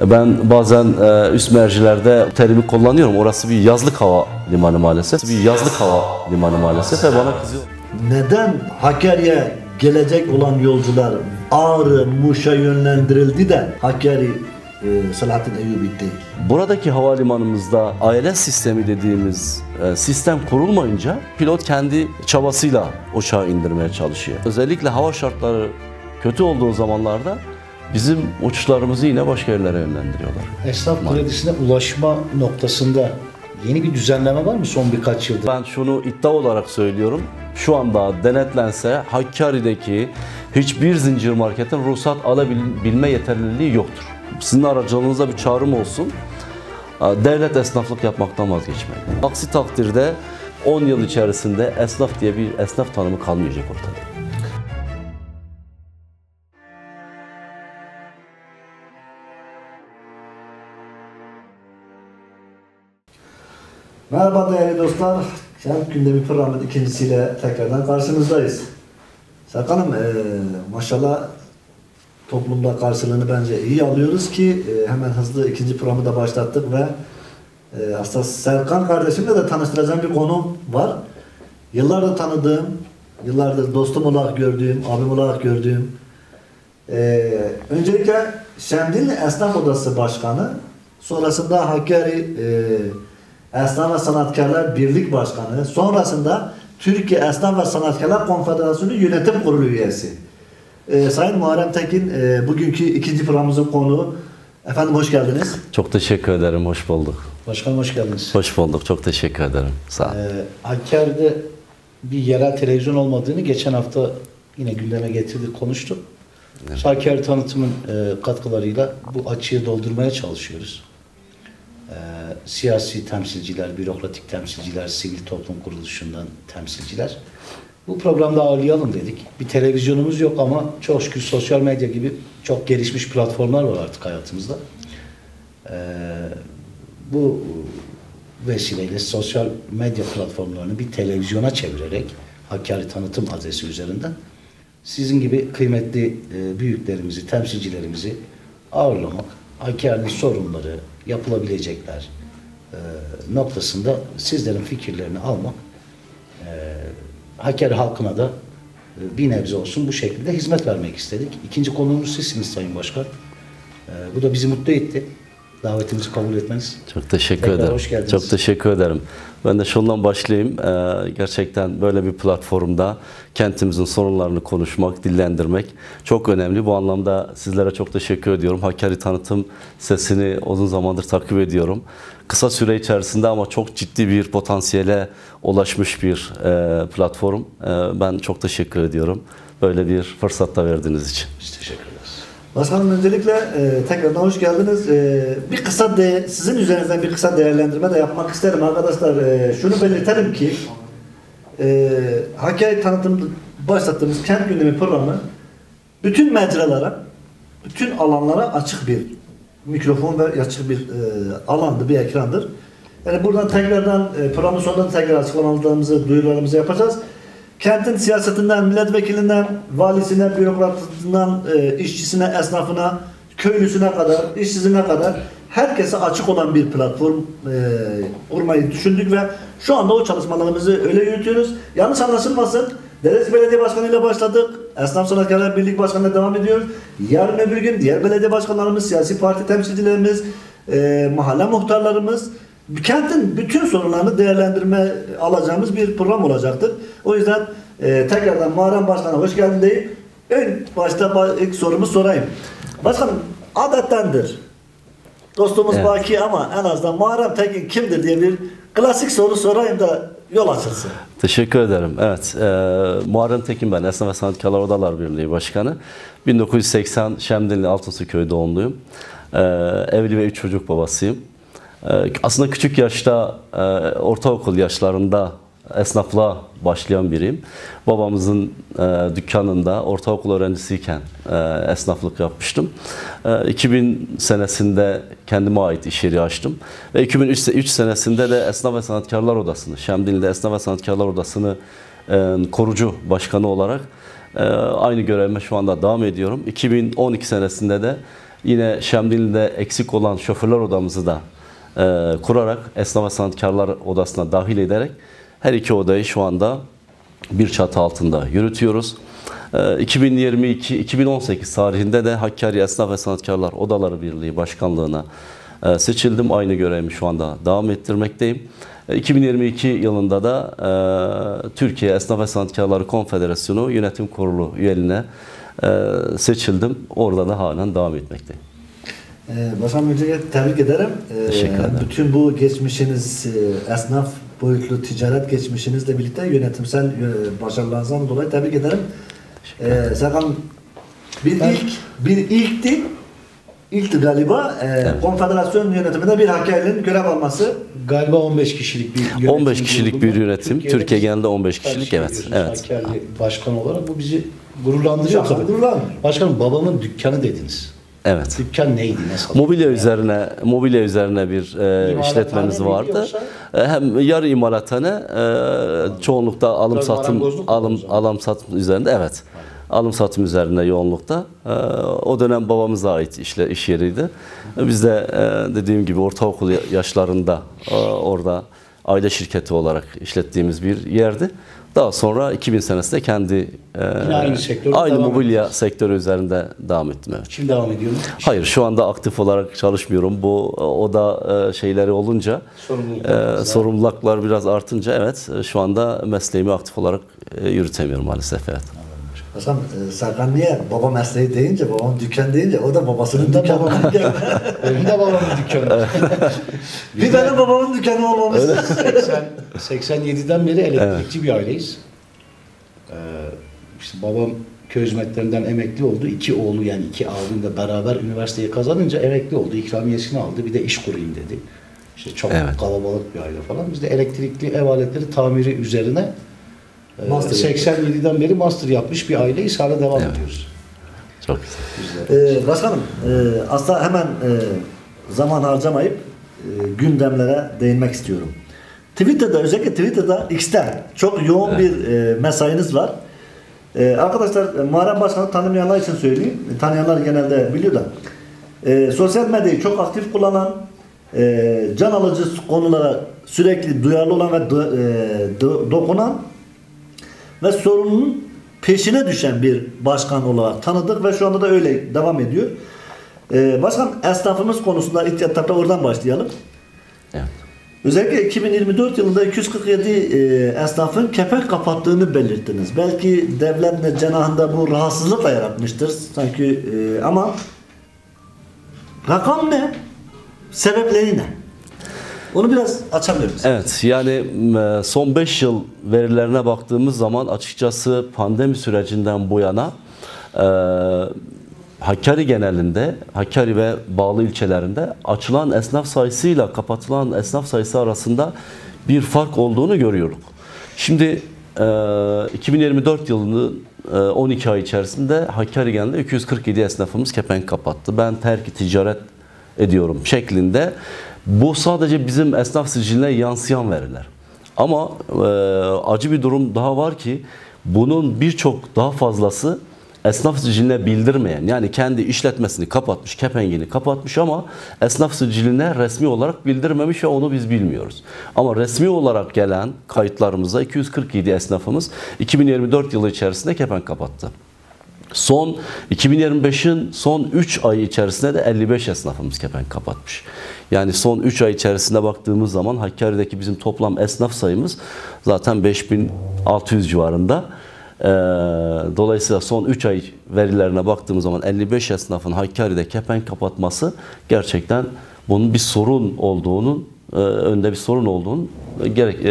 Ben bazen üst mercilerde terimi kullanıyorum. Orası bir yazlık hava limanı maalesef. Ve bana kızıyor. Neden Hakkari'ye gelecek olan yolcular Ağrı, Muş'a yönlendirildi de Hakkari Selahattin Eyyubi değil? Buradaki havalimanımızda ALS sistemi dediğimiz sistem kurulmayınca pilot kendi çabasıyla uçağı indirmeye çalışıyor. Özellikle hava şartları kötü olduğu zamanlarda bizim uçuşlarımızı yine başka yerlere yönlendiriyorlar. Esnaf kredisine ulaşma noktasında yeni bir düzenleme var mı son birkaç yılda? Ben şunu iddia olarak söylüyorum. Şu anda denetlense Hakkari'deki hiçbir zincir marketin ruhsat alabilme yeterliliği yoktur. Sizin aracılığınızda bir çağrım olsun. Devlet esnaflık yapmaktan vazgeçmeyin. Aksi takdirde 10 yıl içerisinde esnaf diye bir esnaf tanımı kalmayacak ortada. Merhaba değerli dostlar. Kent Gündemi programının ikincisiyle tekrardan karşınızdayız. Serkan'ım maşallah toplumda karşılığını bence iyi alıyoruz ki hemen hızlı ikinci programı da başlattık ve aslında Serkan kardeşimle de tanıştıracağım bir konu var. Yıllardır tanıdığım, yıllardır dostum olarak gördüğüm, abim olarak gördüğüm öncelikle Şemdinli Esnaf Odası Başkanı, sonrasında Hakkari Esnaf ve Sanatkarlar Birlik Başkanı, sonrasında Türkiye Esnaf ve Sanatkarlar Konfederasyonu Yönetim Kurulu üyesi. Sayın Muharrem Tekin, bugünkü ikinci programımızın konuğu. Efendim hoş geldiniz. Çok teşekkür ederim, hoş bulduk. Başkanım hoş geldiniz. Hoş bulduk, çok teşekkür ederim. Sağ olun. Hakkari'de bir yerel televizyon olmadığını geçen hafta yine gündeme getirdik, konuştuk. Evet. Hakkari tanıtımın katkılarıyla bu açığı doldurmaya çalışıyoruz. Siyasi temsilciler, bürokratik temsilciler, sivil toplum kuruluşundan temsilciler. Bu programda ağırlayalım dedik. Bir televizyonumuz yok ama çok şükür sosyal medya gibi çok gelişmiş platformlar var artık hayatımızda. Bu vesileyle sosyal medya platformlarını bir televizyona çevirerek Hakkari tanıtım adresi üzerinden sizin gibi kıymetli büyüklerimizi, temsilcilerimizi ağırlamak, Hakkari'nin sorunları, yapılabilecekler noktasında sizlerin fikirlerini almak, Hakkari halkına da bir nebze olsun bu şekilde hizmet vermek istedik. İkinci konuğumuz sizsiniz Sayın Başkan. Bu da bizi mutlu etti. Davetimizi kabul etmeniz. Çok teşekkür ederim. Hoş geldiniz. Çok teşekkür ederim. Ben de şundan başlayayım. Gerçekten böyle bir platformda kentimizin sorunlarını konuşmak, dillendirmek çok önemli. Bu anlamda sizlere çok teşekkür ediyorum. Hakkari tanıtım sesini uzun zamandır takip ediyorum. Kısa süre içerisinde ama çok ciddi bir potansiyele ulaşmış bir platform. Ben çok teşekkür ediyorum. Böyle bir fırsat da verdiğiniz için. Biz teşekkür ederiz. Başkanım öncelikle tekrardan hoş geldiniz. Bir kısa sizin üzerinizden bir kısa değerlendirme de yapmak isterim arkadaşlar. Şunu belirtelim ki Hakkari tanıtım başlattığımız Kent Gündemi programı bütün mecralara, bütün alanlara açık bir mikrofon ve açık bir alandır, bir ekrandır. Yani buradan tekrardan programın sonunda da tekrar açıklamalarımızı, duyurularımızı yapacağız. Kentin siyasetinden, milletvekilinden, valisine, bürokratından, işçisine, esnafına, köylüsüne kadar, işsizine kadar herkese açık olan bir platform kurmayı düşündük ve şu anda o çalışmalarımızı öyle yürütüyoruz. Yanlış anlaşılmasın. Deresi Belediye Başkanı ile başladık. Esnaf Sanatkarlar Birlik Başkanı'na devam ediyoruz. Yarın öbür gün diğer belediye başkanlarımız, siyasi parti temsilcilerimiz, mahalle muhtarlarımız, kentin bütün sorunlarını değerlendirme alacağımız bir program olacaktır. O yüzden tekrardan Muharrem Başkan'a hoş geldin deyip en başta ilk sorumu sorayım. Başkanım, adettendir. Dostumuz evet. Baki ama en azından Muharrem Tekin kimdir diye bir klasik soru sorayım da yol açılsın. Teşekkür ederim. Evet, Muharrem Tekin ben, Esnaf ve Sanatkarlar Odalar Birliği Başkanı. 1980 Şemdinli Altınsuköy doğumluyum. Evli ve 3 çocuk babasıyım. Aslında küçük yaşta, ortaokul yaşlarında esnaflığa başlayan biriyim. Babamızın dükkanında ortaokul öğrencisiyken esnaflık yapmıştım. 2000 senesinde kendime ait iş yeri açtım. Ve 2003 senesinde de Esnaf ve Sanatkarlar Odası'nı, Şemdinli'de Esnaf ve Sanatkarlar Odası'nı korucu başkanı olarak aynı görevime şu anda devam ediyorum. 2012 senesinde de Yine Şemdinli'de eksik olan şoförler odamızı da kurarak esnaf ve sanatkarlar odasına dahil ederek her iki odayı şu anda bir çatı altında yürütüyoruz. 2022-2018 tarihinde de Hakkari Esnaf ve Sanatkarlar Odaları Birliği Başkanlığı'na seçildim. Aynı görevimi şu anda devam ettirmekteyim. 2022 yılında da Türkiye Esnaf ve Sanatkarları Konfederasyonu Yönetim Kurulu üyeliğine seçildim. Orada da halen devam etmekteyim. Başkanım öncelikle tebrik ederim. Teşekkür ederim. Bütün bu geçmişiniz, esnaf boyutlu ticaret geçmişinizle birlikte yönetimsel başarılarınızdan dolayı tebrik ederim. Serkan ilkti galiba konfederasyon yönetiminde bir Hakkari'nin görev alması. Galiba 15 kişilik bir yönetim. 15 kişilik bir yönetim. Türkiye genelinde 15 kişilik, evet. Hakkari başkan olarak bu bizi gururlandırıyor tabii. Başkanım, babamın dükkanı dediniz. Evet. Dükkan neydi? Ne satıyor? Mobilya üzerine bir işletmemiz vardı. Hem yarı imalathane, çoğunlukta alım satım üzerinde, evet. Alım satım üzerine yoğunlukta. O dönem babamıza ait iş yeriydi. Biz de dediğim gibi ortaokul yaşlarında orada aile şirketi olarak işlettiğimiz bir yerdi. Daha sonra 2000 senesinde kendi aynı mobilya sektörü üzerinde devam ettim. Evet. Şimdi devam ediyor mu? Hayır, şu anda aktif olarak çalışmıyorum. Bu oda şeyleri olunca, sorumluluklar biraz artınca, evet, şu anda mesleğimi aktif olarak yürütemiyorum maalesef. Evet. Hasan, Serkan niye baba mesleği deyince, babam dükkan deyince o da babasının dükkanı. Benim de babamın dükkanı. Bir tane babamın dükkanı olmamış. 87'den beri elektrikçi bir aileyiz. İşte babam köy hizmetlerinden emekli oldu. 2 oğlu, yani 2 abimle beraber üniversiteyi kazanınca emekli oldu. İkramiyesini aldı. Bir de iş kurayım dedi. İşte çok kalabalık bir aile falan. Biz de elektrikli ev aletleri tamiri üzerine 87'den beri master yapmış bir aileyiz. Hala devam ediyoruz. Çok güzel. Başkanım, aslında hemen zaman harcamayıp gündemlere değinmek istiyorum. Özellikle Twitter'da, X'ten çok yoğun bir mesainiz var. Arkadaşlar, Muharrem Başkan'ı tanımayanlar için söyleyeyim. Tanıyanlar genelde biliyor da. Sosyal medyayı çok aktif kullanan, can alıcı konulara sürekli duyarlı olan ve dokunan ve sorunun peşine düşen bir başkan olarak tanıdık ve şu anda da öyle devam ediyor. Başkan, esnafımız konusunda ihtiyaçlarla oradan başlayalım. Evet. Özellikle 2024 yılında 247 esnafın kepenk kapattığını belirttiniz. Belki devlet cenahında bu rahatsızlık da yaratmıştır sanki, ama rakam ne? Sebepleri ne? Onu biraz açabilir misin? Evet, yani son 5 yıl verilerine baktığımız zaman açıkçası pandemi sürecinden bu yana Hakkari genelinde, Hakkari ve bağlı ilçelerinde açılan esnaf sayısıyla kapatılan esnaf sayısı arasında bir fark olduğunu görüyoruz. Şimdi 2024 yılının 12 ay içerisinde Hakkari genelinde 247 esnafımız kepenk kapattı. Ben terk ticaret ediyorum şeklinde. Bu sadece bizim esnaf siciline yansıyan veriler. Ama acı bir durum daha var ki bunun birçok daha fazlası esnaf siciline bildirmeyen, yani kendi işletmesini kapatmış, kepengini kapatmış ama esnaf siciline resmi olarak bildirmemiş ve onu biz bilmiyoruz. Ama resmi olarak gelen kayıtlarımızda 247 esnafımız 2024 yılı içerisinde kepenk kapattı. 2025'in son 3 ay içerisinde de 55 esnafımız kepenk kapatmış. Yani son 3 ay içerisinde baktığımız zaman Hakkari'deki bizim toplam esnaf sayımız zaten 5600 civarında. Dolayısıyla son 3 ay verilerine baktığımız zaman 55 esnafın Hakkari'de kepenk kapatması gerçekten bunun bir sorun olduğunun, önde bir sorun olduğunun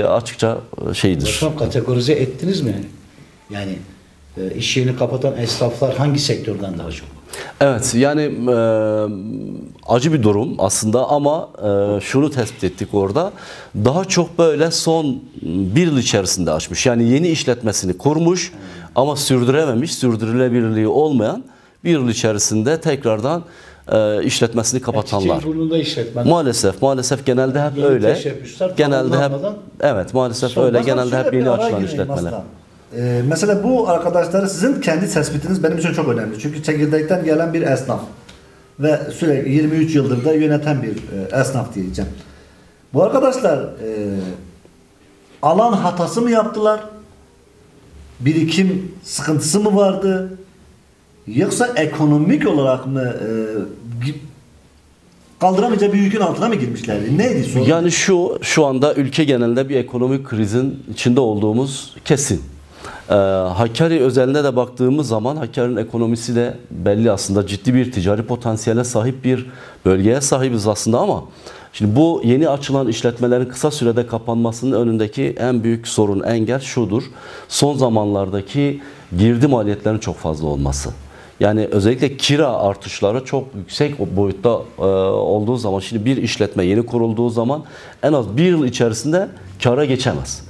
açıkça şeyidir. Başkanım, kategorize ettiniz mi? Yani iş yerini kapatan esnaflar hangi sektörden daha çok? Evet, yani acı bir durum aslında ama şunu tespit ettik orada. Daha çok böyle son bir yıl içerisinde açmış. Yani yeni işletmesini kurmuş ama sürdürememiş, sürdürülebilirliği olmayan bir yıl içerisinde tekrardan işletmesini kapatanlar. Maalesef genelde hep öyle. Genelde hep, evet, maalesef öyle. Genelde hep yeni açılan işletmeler. Mesela bu arkadaşlar, sizin kendi tespitiniz benim için çok önemli. Çünkü çekirdekten gelen bir esnaf. ve sürekli 23 yıldır da yöneten bir esnaf diyeceğim. Bu arkadaşlar alan hatası mı yaptılar? Birikim sıkıntısı mı vardı? Yoksa ekonomik olarak mı kaldıramayacağı bir yükün altına mı girmişlerdi? Neydi sorun? Yani şu anda ülke genelinde bir ekonomik krizin içinde olduğumuz kesin. Hakkari özelinde de baktığımız zaman Hakkari'nin ekonomisi de belli, aslında ciddi bir ticari potansiyele sahip bir bölgeye sahibiz aslında, ama şimdi bu yeni açılan işletmelerin kısa sürede kapanmasının önündeki en büyük sorun, engel şudur: son zamanlardaki girdi maliyetlerinin çok fazla olması. Yani özellikle kira artışları çok yüksek boyutta olduğu zaman, şimdi bir işletme yeni kurulduğu zaman en az bir yıl içerisinde kâra geçemez.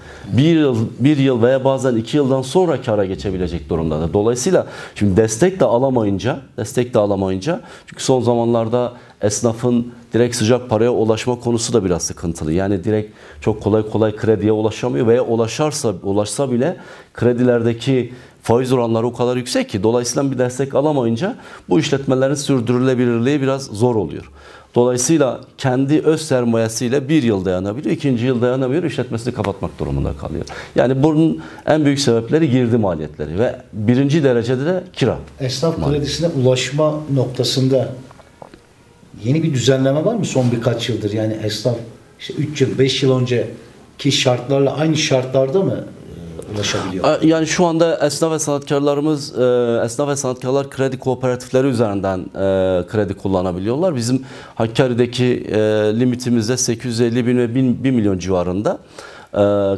Bir yıl veya bazen 2 yıldan sonra kâra geçebilecek durumda. Dolayısıyla şimdi destek de alamayınca, çünkü son zamanlarda esnafın direkt sıcak paraya ulaşma konusu da biraz sıkıntılı. Yani direkt çok kolay krediye ulaşamıyor veya ulaşsa bile kredilerdeki faiz oranları o kadar yüksek ki, dolayısıyla bir destek alamayınca bu işletmelerin sürdürülebilirliği biraz zor oluyor. Dolayısıyla kendi öz sermayesiyle bir yıl dayanabiliyor, 2. yıl dayanamıyor, işletmesini kapatmak durumunda kalıyor. Yani bunun en büyük sebepleri girdi maliyetleri ve birinci derecede de kira. Esnaf kredisine ulaşma noktasında yeni bir düzenleme var mı son birkaç yıldır? Yani esnaf işte 3 yıl, 5 yıl önceki şartlarla aynı şartlarda mı ulaşabiliyor? Yani şu anda esnaf ve sanatkarlar kredi kooperatifleri üzerinden kredi kullanabiliyorlar. Bizim Hakkari'deki limitimizde 850 bin ve 1 milyon civarında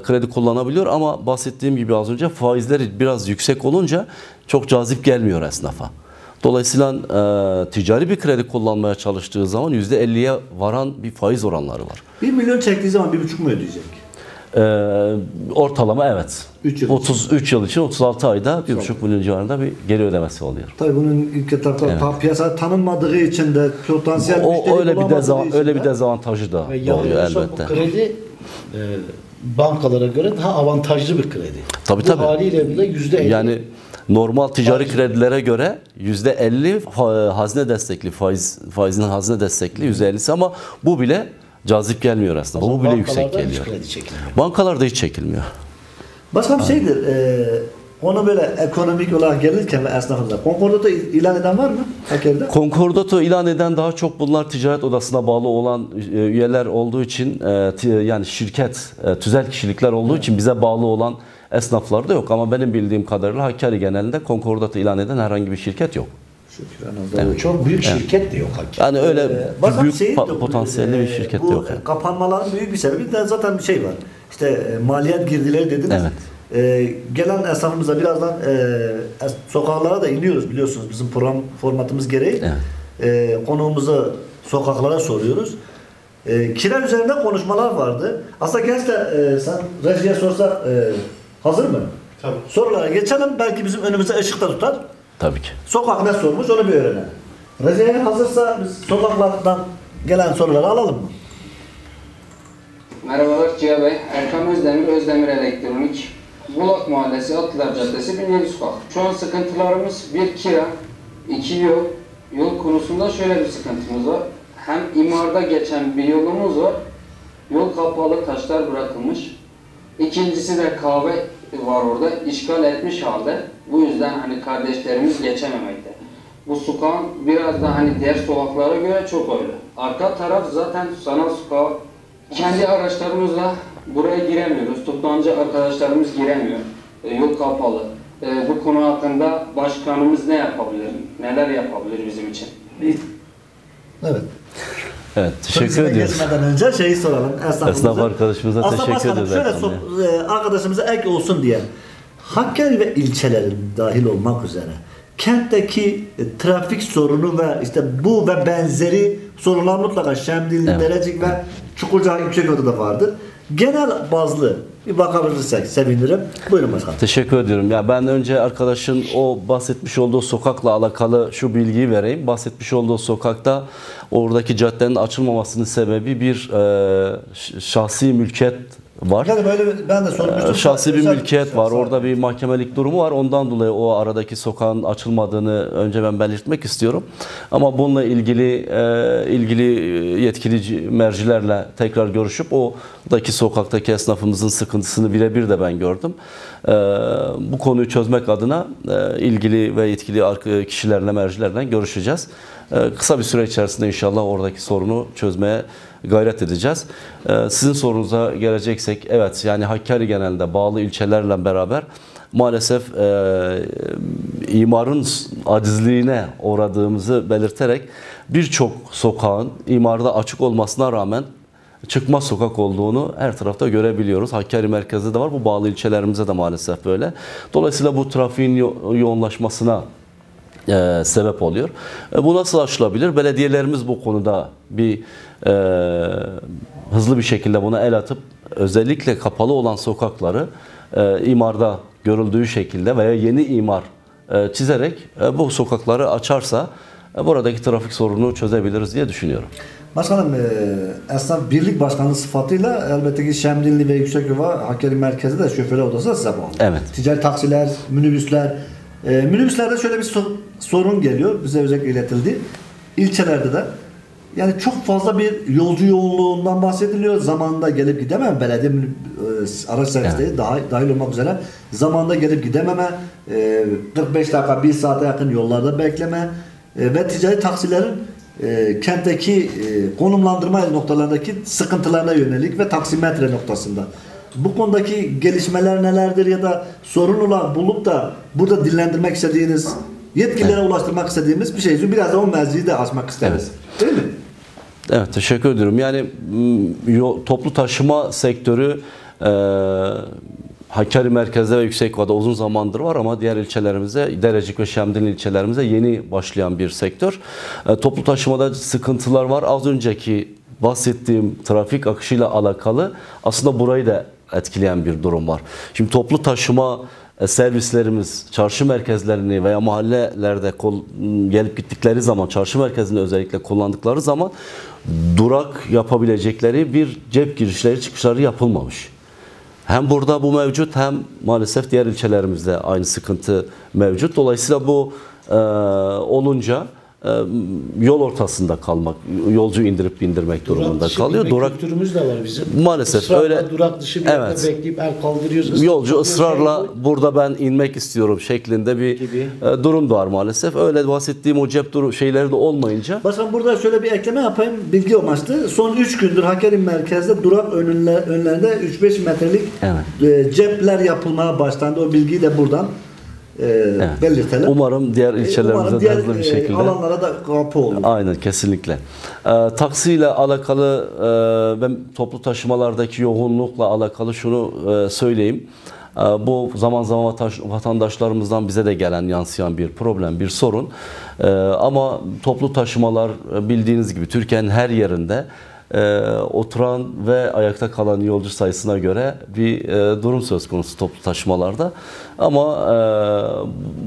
kredi kullanabiliyor, ama bahsettiğim gibi az önce faizleri biraz yüksek olunca çok cazip gelmiyor esnafa. Dolayısıyla ticari bir kredi kullanmaya çalıştığı zaman %50'ye varan bir faiz oranları var. 1 milyon çektiği zaman 1,5 mu ödeyecek? Ortalama evet. 3 yıl 33 yıl için 36 ayda 1,5 milyon civarında bir geri ödemesi oluyor. Tabii bunun ilk etapta piyasa tanınmadığı için de potansiyel müşteri öyle bir dezavantajı da oluyor elbette. Bu kredi bankalara göre daha avantajlı bir kredi. Tabii. Bu haliyle bile %50. Yani normal ticari kredilere göre %50 hazne destekli, faizin hazne destekli %50'si, ama bu bile cazip gelmiyor aslında. Bu bile yüksek geliyor. Bankalarda hiç çekilmiyor. Başka bir şeydir. Onu böyle ekonomik olarak gelirken ve esnafımıza Konkordato ilan eden var mı Hakkari'de? Konkordato ilan eden daha çok bunlar ticaret odasına bağlı olan üyeler olduğu için, yani şirket, tüzel kişilikler olduğu için bize bağlı olan esnaflar da yok. Ama benim bildiğim kadarıyla Hakkari genelinde Konkordato ilan eden herhangi bir şirket yok. Evet. Çok büyük şirket de yok Hakkari. Yani öyle büyük potansiyelli bir şirket de yok. Bu kapanmaların büyük bir sebebi de zaten bir şey var. İşte maliyet girdileri dediniz. Evet. Gelen esnafımıza birazdan sokaklara da iniyoruz, biliyorsunuz bizim program formatımız gereği. Evet. Konuğumuzu sokaklara soruyoruz. Kira üzerinde konuşmalar vardı. Aslında gençler sen rejiye sorsak hazır mı? Tabii. Sorulara geçelim, belki bizim önümüze ışıkta tutar. Tabii ki. Sokak ne sormuş onu bir öğrenelim. Rejiye hazırsa biz sokaklardan gelen soruları alalım mı? Merhabalar Ciha Bey. Erkan Özdemir, Özdemir Elektronik. Bulak Mahallesi, Atlılar Caddesi, Binyeli Sokak. Şu an sıkıntılarımız bir kira, 2 yol. Yol konusunda şöyle bir sıkıntımız var. Hem imarda geçen bir yolumuz var. Yol kapalı, taşlar bırakılmış. İkincisi de kahve var orada, işgal etmiş halde. Bu yüzden hani kardeşlerimiz geçememekte. Bu sokağın biraz da hani diğer sokaklara göre çok öyle. Arka taraf zaten sanal sokağı. Kendi araçlarımızla buraya giremiyoruz. Toptancı arkadaşlarımız giremiyor. Yol kapalı. Bu konu hakkında başkanımız ne yapabilir? Neler yapabilir bizim için? Evet. Evet, teşekkür ediyoruz. Geçmeden önce şeyi soralım. Esnaf arkadaşımıza teşekkür ederiz. Şöyle arkadaşımıza ek olsun diye. Hakkari ve ilçelerin dahil olmak üzere kentteki trafik sorunu ve işte bu ve benzeri sorunlar mutlaka Şemdinli, Derecik ve Çukurca İlçeköy'de de vardır. Genel bazlı bir bakabilirsek sevinirim. Buyurun başkanım. Teşekkür ediyorum. Ya ben önce arkadaşın o bahsetmiş olduğu sokakla alakalı şu bilgiyi vereyim. Bahsetmiş olduğu sokakta oradaki caddenin açılmamasının sebebi bir şahsi mülkiyet var. Yani böyle ben de sormuştum. Şahsi bir mülkiyet var. Şahsi. Orada bir mahkemelik durumu var. Ondan dolayı o aradaki sokağın açılmadığını önce ben belirtmek istiyorum. Ama bununla ilgili yetkili mercilerle tekrar görüşüp oradaki sokaktaki esnafımızın sıkıntısını birebir de ben gördüm. Bu konuyu çözmek adına ilgili ve yetkili kişilerle, mercilerle görüşeceğiz. Kısa bir süre içerisinde inşallah oradaki sorunu çözmeye gayret edeceğiz. Sizin sorunuza geleceksek, evet, yani Hakkari genelinde bağlı ilçelerle beraber maalesef imarın acizliğine uğradığımızı belirterek birçok sokağın imarda açık olmasına rağmen çıkmaz sokak olduğunu her tarafta görebiliyoruz. Hakkari merkezde de var. Bu bağlı ilçelerimize de maalesef böyle. Dolayısıyla bu trafiğin yoğunlaşmasına sebep oluyor. Bu nasıl aşılabilir? Belediyelerimiz bu konuda hızlı bir şekilde buna el atıp özellikle kapalı olan sokakları imarda görüldüğü şekilde veya yeni imar çizerek bu sokakları açarsa buradaki trafik sorununu çözebiliriz diye düşünüyorum. Başkanım, Esnaf Birlik Başkanı sıfatıyla elbette ki Şemdinli ve Yüksekova Hakkari merkezi de şoförler odası da size bağlı. Evet. Ticari taksiler, minibüsler. Minibüslerde şöyle bir sorun geliyor. Bize özellikle iletildi. İlçelerde de yani çok fazla bir yolcu yoğunluğundan bahsediliyor. Zamanında gelip gidemem. Belediye araç servisleri evet. dahil olmak üzere zamanında gelip gidememe, 45 dakika 1 saate yakın yollarda bekleme ve ticari taksilerin kentteki konumlandırma noktalarındaki sıkıntılarına yönelik ve taksimetre noktasında. Bu konudaki gelişmeler nelerdir ya da sorun olan bulup da burada dillendirmek istediğiniz, yetkililere ulaştırmak istediğimiz bir şey. Biraz da o mevziyi de açmak isteriz. Evet. Değil mi? Evet, teşekkür ediyorum. Yani toplu taşıma sektörü Hakkari merkezde ve Yüksekova'da uzun zamandır var ama diğer ilçelerimize, Derecik ve Şemdinli ilçelerimize yeni başlayan bir sektör. Toplu taşımada sıkıntılar var. Az önceki bahsettiğim trafik akışıyla alakalı aslında burayı da etkileyen bir durum var. Şimdi toplu taşıma servislerimiz çarşı merkezlerini veya mahallelerde gelip gittikleri zaman, çarşı merkezini özellikle kullandıkları zaman durak yapabilecekleri bir cep girişleri çıkışları yapılmamış. Hem burada bu mevcut hem maalesef diğer ilçelerimizde aynı sıkıntı mevcut. Dolayısıyla bu olunca yol ortasında kalmak, yolcu indirip bindirmek durumunda kalıyor. Durak kültürümüz de var bizim. Maalesef ısrarla öyle. Durak dışı bir yerde bekleyip el kaldırıyoruz. Yolcu ısrarla burada ben inmek istiyorum şeklinde bir durum da var maalesef. Öyle bahsettiğim o cep şeyleri de olmayınca. Başkan, burada şöyle bir ekleme yapayım. Bilgi amaçlı. Son 3 gündür Hakkari merkezde durak önlerinde 3-5 metrelik cepler yapılmaya başlandı. O bilgiyi de buradan belirtelim. Umarım diğer ilçelerimize de hızlı bir şekilde alanlara da kapı olur. Aynen, kesinlikle. Taksiyle alakalı ben toplu taşımalardaki yoğunlukla alakalı şunu söyleyeyim. Bu zaman zaman vatandaşlarımızdan bize de gelen, yansıyan bir problem, bir sorun. Ama toplu taşımalar bildiğiniz gibi Türkiye'nin her yerinde oturan ve ayakta kalan yolcu sayısına göre bir durum söz konusu toplu taşımalarda. Ama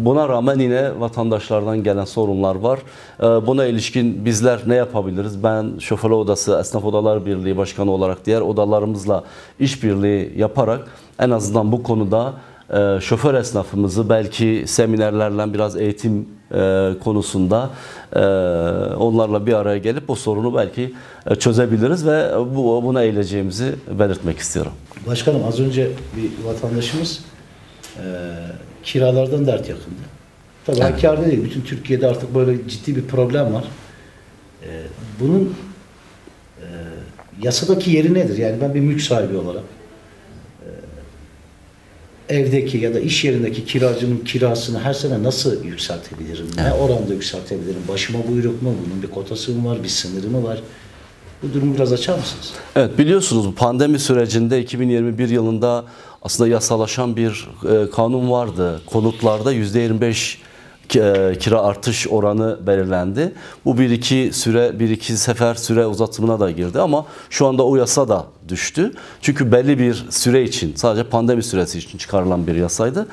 buna rağmen yine vatandaşlardan gelen sorunlar var. Buna ilişkin bizler ne yapabiliriz? Ben Şoförler Odası, Esnaf Odalar Birliği Başkanı olarak diğer odalarımızla işbirliği yaparak en azından bu konuda şoför esnafımızı belki seminerlerle biraz eğitim konusunda onlarla bir araya gelip bu sorunu belki çözebiliriz ve buna eğileceğimizi belirtmek istiyorum. Başkanım, az önce bir vatandaşımız kiralardan dert yakındı. Tabii Hakkari'de değil, bütün Türkiye'de artık böyle ciddi bir problem var. Bunun yasadaki yeri nedir? Yani ben bir mülk sahibi olarak evdeki ya da iş yerindeki kiracının kirasını her sene nasıl yükseltebilirim? Ne oranda yükseltebilirim? Başıma buyruk mu? Bunun bir kotası mı var? Bir sınırı mı var? Bu durumu biraz açar mısınız? Evet, biliyorsunuz pandemi sürecinde 2021 yılında aslında yasalaşan bir kanun vardı. Konutlarda %25 kira artış oranı belirlendi. Bu bir iki sefer süre uzatımına da girdi ama şu anda o yasa da düştü. Çünkü belli bir süre için, sadece pandemi süresi için çıkarılan bir yasaydı.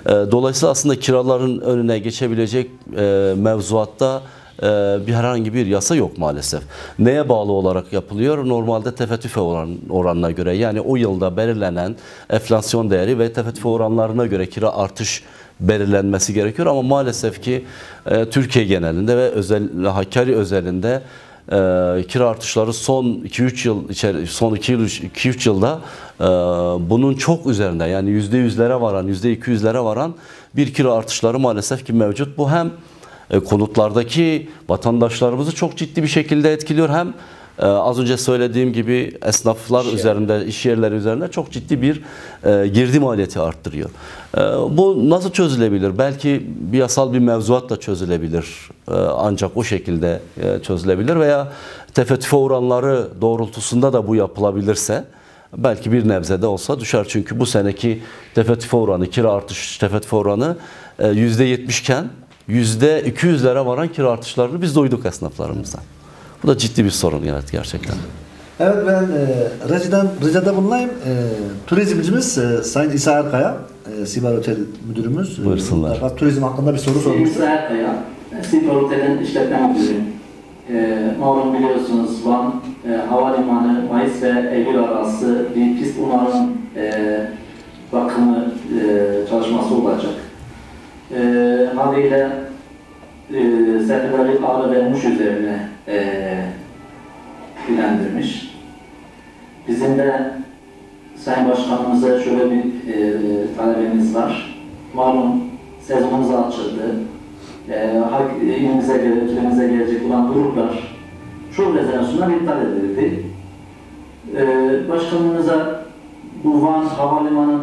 Dolayısıyla aslında kiraların önüne geçebilecek mevzuatta bir herhangi bir yasa yok maalesef. Neye bağlı olarak yapılıyor? Normalde tefe-tüfe oranına göre, yani o yılda belirlenen enflasyon değeri ve tefe-tüfe oranlarına göre kira artış belirlenmesi gerekiyor ama maalesef ki Türkiye genelinde ve Hakkari özelinde kira artışları son 2-3 yılda bunun çok üzerinde, yani %100'lere varan, %200'lere varan bir kira artışları maalesef ki mevcut. Bu hem konutlardaki vatandaşlarımızı çok ciddi bir şekilde etkiliyor, hem az önce söylediğim gibi esnaflar üzerinde, iş yerleri üzerinde çok ciddi bir girdi maliyeti arttırıyor. Bu nasıl çözülebilir? Belki bir yasal bir mevzuatla çözülebilir. Ancak o şekilde çözülebilir veya tefe-tüfe oranları doğrultusunda da bu yapılabilirse belki bir nebze de olsa düşer. Çünkü bu seneki tefe-tüfe oranı, kira artış tefe-tüfe oranı %70 iken %200'lere varan kira artışlarını biz duyduk esnaflarımızdan. Bu da ciddi bir sorun gerçekten. Evet, ben ricada bulunayım. Turizmcimiz Sayın İsa Erkaya, Sibar Otel Müdürümüz. Buyursunlar. Turizm hakkında bir soru sormuştu. İsa Erkaya, Sibar Otel'in işletme müdürü. Malum biliyorsunuz Van Havalimanı Mayıs ve Eylül arası bir pist onarım bakımı çalışması olacak. Haliyle seferleri Ağrı ve Muş üzerine planlanmış. Bizim de Sayın Başkanımıza şöyle bir talebimiz var. Malum sezonumuz açıldı. İlimize gelecek olan gruplar şu rezervasyonlar iptal edildi. Başkanımıza bu Van Havalimanı'nın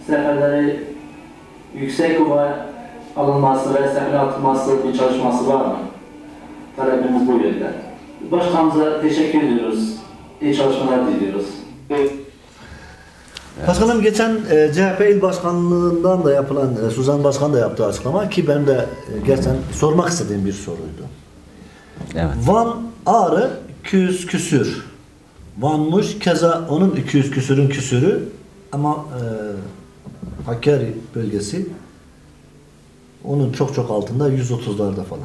seferleri yüksek hava alınması ve sefere atılması bir çalışması var mı? Talebimiz bu yönde. Başkanımıza teşekkür ediyoruz. İyi çalışmalar diliyoruz. Başkanım, geçen CHP il başkanlığından da yapılan, Suzan Başkan da yaptığı açıklama ki ben de gerçekten sormak istediğim bir soruydu. Evet. Van Ağrı 200 küsür. Vanmuş keza onun 200 küsürün küsürü ama Hakkari bölgesi onun çok çok altında, 130'larda falan.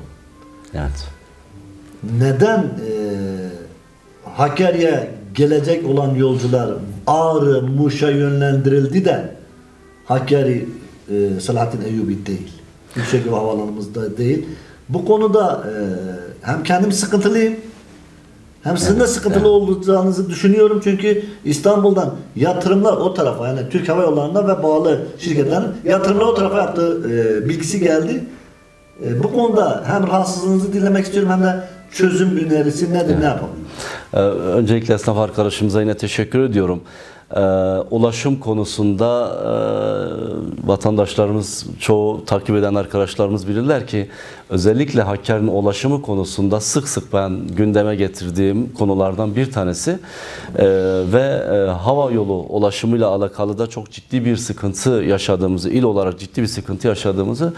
Evet. Neden Hakkari'ye gelecek olan yolcular Ağrı, Muş'a yönlendirildi de Hakkari Selahattin Eyyubi değil. Yüksek Hava Havaalanımızda değil. Bu konuda hem kendim sıkıntılıyım, hem sizin de sıkıntılı olacağınızı düşünüyorum. Çünkü İstanbul'dan yatırımlar o tarafa, yani Türk Hava Yolları'na ve bağlı şirketlerin yatırımlar o tarafa yaptığı bilgisi geldi. Bu konuda hem rahatsızlığınızı dinlemek istiyorum hem de çözüm önerisi nedir, ne yapalım? Öncelikle esnaf arkadaşımıza yine teşekkür ediyorum. Ulaşım konusunda vatandaşlarımız, çoğu takip eden arkadaşlarımız bilirler ki özellikle Hakkari'nin ulaşımı konusunda sık sık ben gündeme getirdiğim konulardan bir tanesi ve hava yolu ulaşımıyla alakalı da çok ciddi bir sıkıntı yaşadığımızı, il olarak ciddi bir sıkıntı yaşadığımızı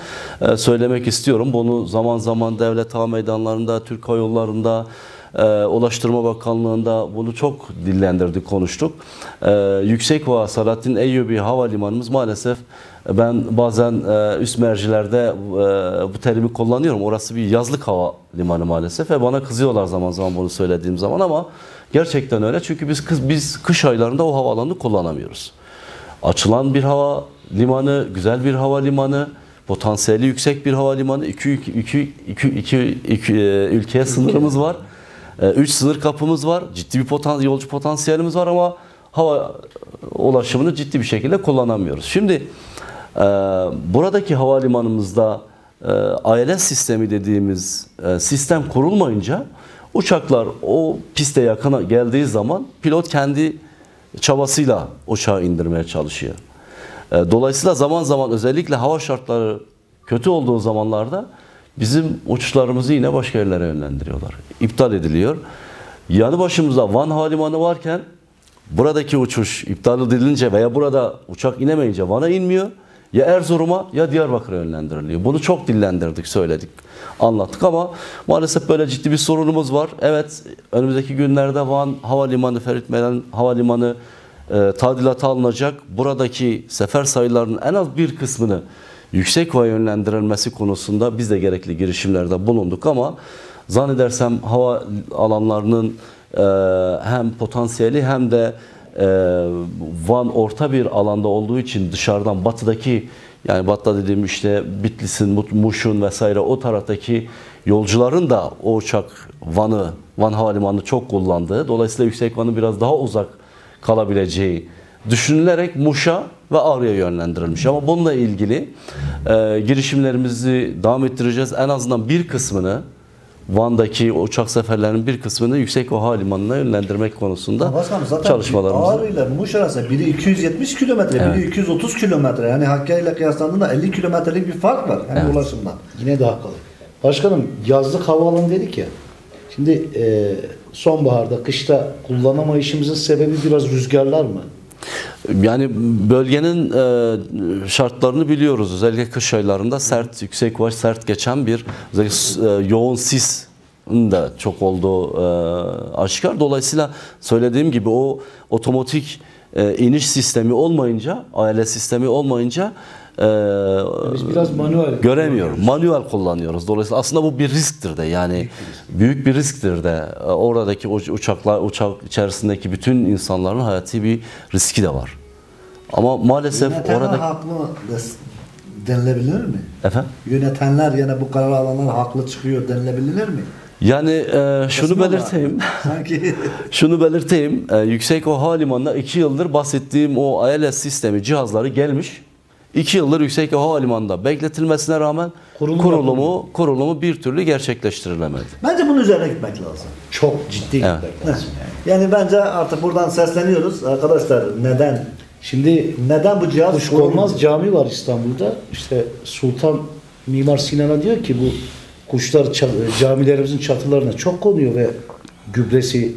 söylemek istiyorum. Bunu zaman zaman devlet hava meydanlarında, Türk Hava Yolları'nda, Ulaştırma Bakanlığı'nda bunu çok dillendirdik, konuştuk. Yüksek Hava Selahattin Eyyubi Havalimanımız maalesef, ben bazen üst mercilerde bu terimi kullanıyorum. Orası bir yazlık havalimanı maalesef ve bana kızıyorlar zaman zaman bunu söylediğim zaman, ama gerçekten öyle. Çünkü biz kış aylarında o havaalanını kullanamıyoruz. Açılan bir havalimanı, güzel bir havalimanı, potansiyeli yüksek bir havalimanı. İki ülkeye sınırımız var. 3 sınır kapımız var. Ciddi bir yolcu potansiyelimiz var ama hava ulaşımını ciddi bir şekilde kullanamıyoruz. Şimdi buradaki havalimanımızda ALS sistemi dediğimiz sistem kurulmayınca uçaklar o piste yakın geldiği zaman pilot kendi çabasıyla uçağı indirmeye çalışıyor. Dolayısıyla zaman zaman özellikle hava şartları kötü olduğu zamanlarda bizim uçuşlarımızı yine başka yerlere yönlendiriyorlar. İptal ediliyor. Yanı başımızda Van Havalimanı varken buradaki uçuş iptal edilince veya burada uçak inemeyince Van'a inmiyor. Ya Erzurum'a ya Diyarbakır'a yönlendiriliyor. Bunu çok dillendirdik, söyledik, anlattık ama maalesef böyle ciddi bir sorunumuz var. Evet, önümüzdeki günlerde Van Havalimanı, Ferit Melen Havalimanı tadilata alınacak. Buradaki sefer sayılarının en az bir kısmını Yüksekova yönlendirilmesi konusunda biz de gerekli girişimlerde bulunduk ama zannedersem hava alanlarının hem potansiyeli hem de Van orta bir alanda olduğu için dışarıdan batıdaki, yani batıda dediğim işte Bitlis'in, Muş'un vesaire o taraftaki yolcuların da o uçak Van Havalimanı'nı çok kullandığı, dolayısıyla Yüksekova'nın biraz daha uzak kalabileceği düşünülerek Muş'a ve Ağrı'ya yönlendirilmiş. Ama bununla ilgili girişimlerimizi devam ettireceğiz. En azından bir kısmını, Van'daki uçak seferlerinin bir kısmını Yüksekova Havalimanı'na yönlendirmek konusunda çalışmalarımız. Ağrı ile Muş arasında biri 270 kilometre, Evet. biri 230 kilometre. Yani Hakkari ile kıyaslandığında 50 kilometrelik bir fark var hem Evet. ulaşımdan. Yine daha kolay. Başkanım, yazlık havaalanı dedik ya. Şimdi sonbaharda, kışta kullanamayışımızın sebebi biraz rüzgarlar mı? Yani bölgenin şartlarını biliyoruz. Özellikle kış aylarında Yüksekova sert geçen bir, özellikle yoğun sis de çok olduğu aşikar. Dolayısıyla söylediğim gibi o otomatik iniş sistemi olmayınca, ALS sistemi olmayınca Biz biraz manuel göremiyorum. Manuel kullanıyoruz. Dolayısıyla aslında bu bir risktir de, yani büyük bir risktir de. Oradaki uçak içerisindeki bütün insanların hayati bir riski de var. Ama maalesef Yönetenler orada haklı denilebilir mi? efendim. Yönetenler yani bu karar alanlar haklı çıkıyor denilebilir mi? Yani şunu Kısmen belirteyim. Sanki Şunu belirteyim. Yüksekova Havalimanı'na 2 yıldır bahsettiğim o ALS sistemi cihazları gelmiş. 2 yıldır Yüksekova Havalimanı'nda bekletilmesine rağmen kurulumu bir türlü gerçekleştirilemedi. bence bunun üzerine gitmek lazım. çok ciddi Evet. gitmek lazım yani. Yani bence artık buradan sesleniyoruz arkadaşlar, Şimdi neden bu cihaz Kuşkonmaz Cami var İstanbul'da. İşte Sultan Mimar Sinan'a diyor ki bu kuşlar camilerimizin çatılarına çok konuyor ve gübresi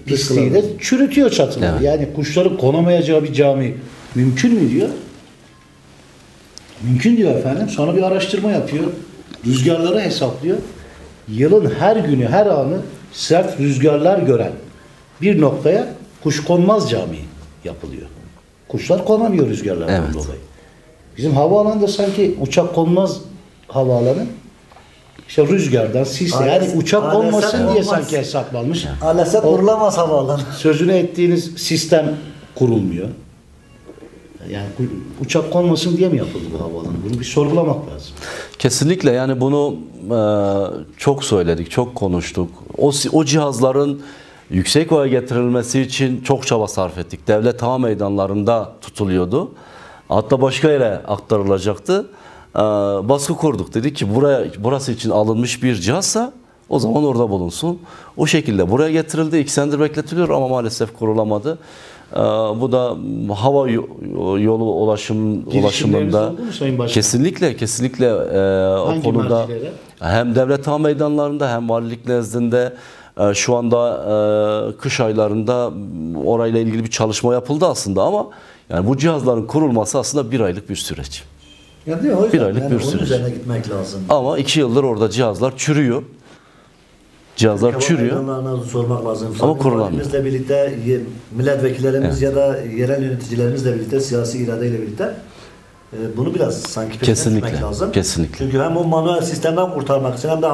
pisliği de çürütüyor çatıları. Evet. Yani kuşların konamayacağı bir cami mümkün mü diyor. Mümkün diyor efendim. Sonra bir araştırma yapıyor. Rüzgarları hesaplıyor. Yılın her günü, her anı sert rüzgarlar gören bir noktaya Kuşkonmaz Camii yapılıyor. Kuşlar konamıyor rüzgarlardan Evet. dolayı. Bizim havaalanında sanki uçak konmaz havaalanı. İşte rüzgardan, sisle, yani uçak konmasın diye olmaz. sanki hesaplanmış. ALS'e kurulamaz havaalanı. Sözünü ettiğiniz sistem kurulmuyor. Yani uçak konmasın diye mi yapıldı bu havaalanı? Bunu bir sorgulamak lazım. Kesinlikle, yani bunu çok söyledik, çok konuştuk. O cihazların Yüksekova'ya getirilmesi için çok çaba sarf ettik. Devlet hava meydanlarında tutuluyordu. Hatta başka yere aktarılacaktı. Baskı kurduk. Dedik ki burası için alınmış bir cihazsa o zaman orada bulunsun. O şekilde buraya getirildi. 2 senedir bekletiliyor ama maalesef kurulamadı. Bu da hava yolu ulaşımında oldu mu Sayın Başkan? kesinlikle o Hangi konuda mevkilere? hem devlet hava meydanlarında hem valilik nezdinde şu anda kış aylarında orayla ilgili bir çalışma yapıldı aslında ama yani bu cihazların kurulması aslında 1 aylık bir süreç. Ya değil mi? O yüzden Bir aylık yani bir onun süreç. üzerine gitmek lazım. Ama 2 yıldır orada cihazlar çürüyor. Cihazlar çürüyor. Meydanlarına sormak lazım. Ama Sayın kurulamıyor. Valimizle birlikte, milletvekillerimiz ya da yerel yöneticilerimizle birlikte, siyasi iradeyle birlikte bunu biraz sanki peşine Kesinlikle, düşmek lazım. kesinlikle. Çünkü hem o manuel sistemden kurtarmak için hem de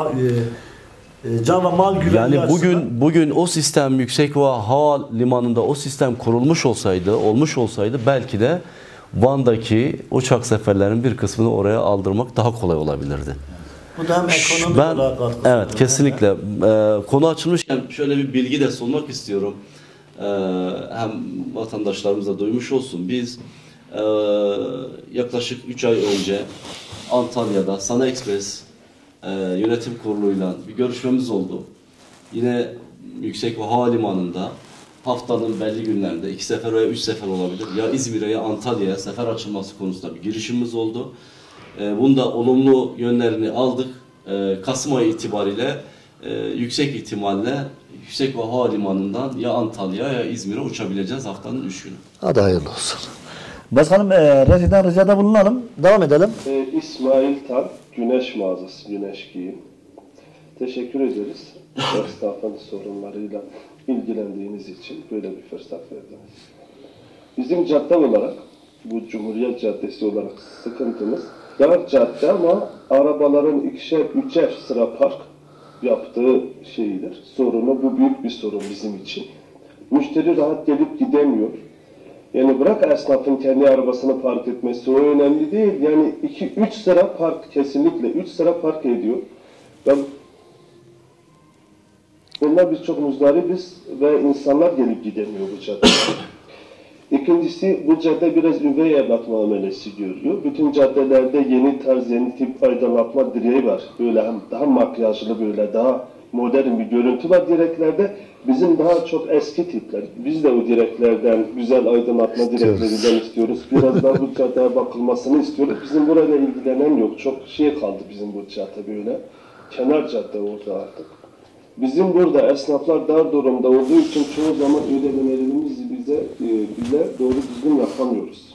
can ve mal güvenliği Yani açısından bugün o sistem Yüksekova Havalimanı'nda o sistem kurulmuş olsaydı belki de Van'daki uçak seferlerinin bir kısmını oraya aldırmak daha kolay olabilirdi. bu da hem ekonomik olarak katkısı Evet, var. kesinlikle. Konu açılmışken şöyle bir bilgi de sunmak istiyorum. Hem vatandaşlarımız da duymuş olsun. Biz yaklaşık 3 ay önce Antalya'da Sana Express yönetim kuruluyla bir görüşmemiz oldu. Yine Yüksekova Havalimanı'nda haftanın belli günlerinde 2 sefer veya 3 sefer olabilir. Ya İzmir'e ya Antalya'ya sefer açılması konusunda bir girişimimiz oldu. Bunda olumlu yönlerini aldık. Kasım ayı itibariyle yüksek ihtimalle Yüksekova Havalimanı'ndan ya Antalya ya İzmir'e uçabileceğiz haftanın 3 günü. Hadi hayırlı olsun. Başkanım rejiden ricada bulunalım. Devam edelim. İsmail Tan, Güneş Mağazası, Güneş Giyim. Teşekkür ederiz. Esnafın sorunlarıyla ilgilendiğiniz için böyle bir fırsat verdiniz. Bizim cadde olarak bu Cumhuriyet Caddesi olarak sıkıntımız. Dar cadde ama arabaların ikişer, üçer sıra park yaptığı şeydir. Sorunu, bu büyük bir sorun bizim için. Müşteri rahat gelip gidemiyor. Yani bırak esnafın kendi arabasını park etmesi, o önemli değil. Yani 2-3 sıra park, kesinlikle 3 sıra park ediyor. Bunlar biz çok muzdaribiz ve insanlar gelip gidemiyor bu caddede. İkincisi, bu cadde biraz üvey evlat muamelesi görüyor. Bütün caddelerde yeni tarz, yeni tip aydınlatma direği var. Böyle hem daha makyajlı, böyle daha modern bir görüntü var direklerde. Bizim daha çok eski tipler. Biz de o direklerden, güzel aydınlatma direklerinden istiyoruz. Biraz daha bu caddeye bakılmasını istiyoruz. Bizim burada ilgilenen yok. Çok şey kaldı bizim bu cadde böyle. Kenar cadde orada artık. Bizim burada esnaflar dar durumda olduğu için çoğu zaman ödemelerimizi bile doğru düzgün yapamıyoruz.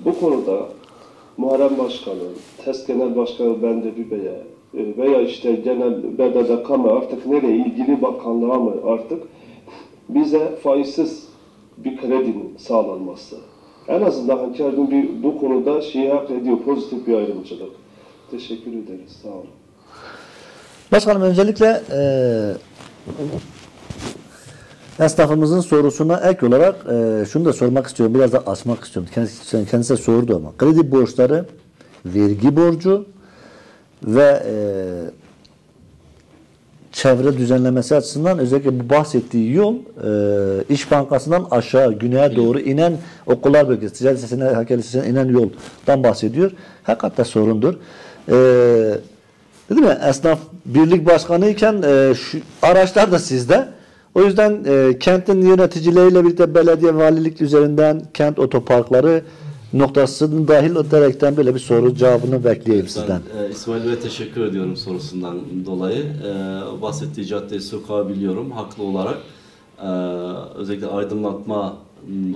Bu konuda Muharrem Başkanı, TES Genel Başkanı Bendevi Bey'e veya işte genel BDDK'ma artık nereye, ilgili bakanlığa mı artık bize faizsiz bir kredinin sağlanması. En azından Hakkari'nin bu konuda şeyi hak ediyor, pozitif bir ayrımcılık. Teşekkür ederiz, sağ olun. Başkanım, öncelikle esnafımızın sorusuna ek olarak şunu da sormak istiyorum, biraz da açmak istiyorum. Kendisi sordu ama. Kredi borçları, vergi borcu ve çevre düzenlemesi açısından özellikle bu bahsettiği yol İş Bankası'ndan aşağı güneye doğru inen okullar bölgesi, Ticaret Lisesi'ne, Hakkari Lisesi'ne inen yoldan bahsediyor. Hakikaten sorundur. Değil mi? Esnaf Birlik Başkanı iken şu araçlar da sizde. O yüzden kentin yöneticileriyle birlikte belediye valilik üzerinden kent otoparkları noktasının dahil ederekten böyle bir soru cevabını bekleyeyim sizden. İsmail Bey'e teşekkür ediyorum sorusundan dolayı. Bahsettiği caddeyi, sokağı biliyorum haklı olarak. Özellikle aydınlatma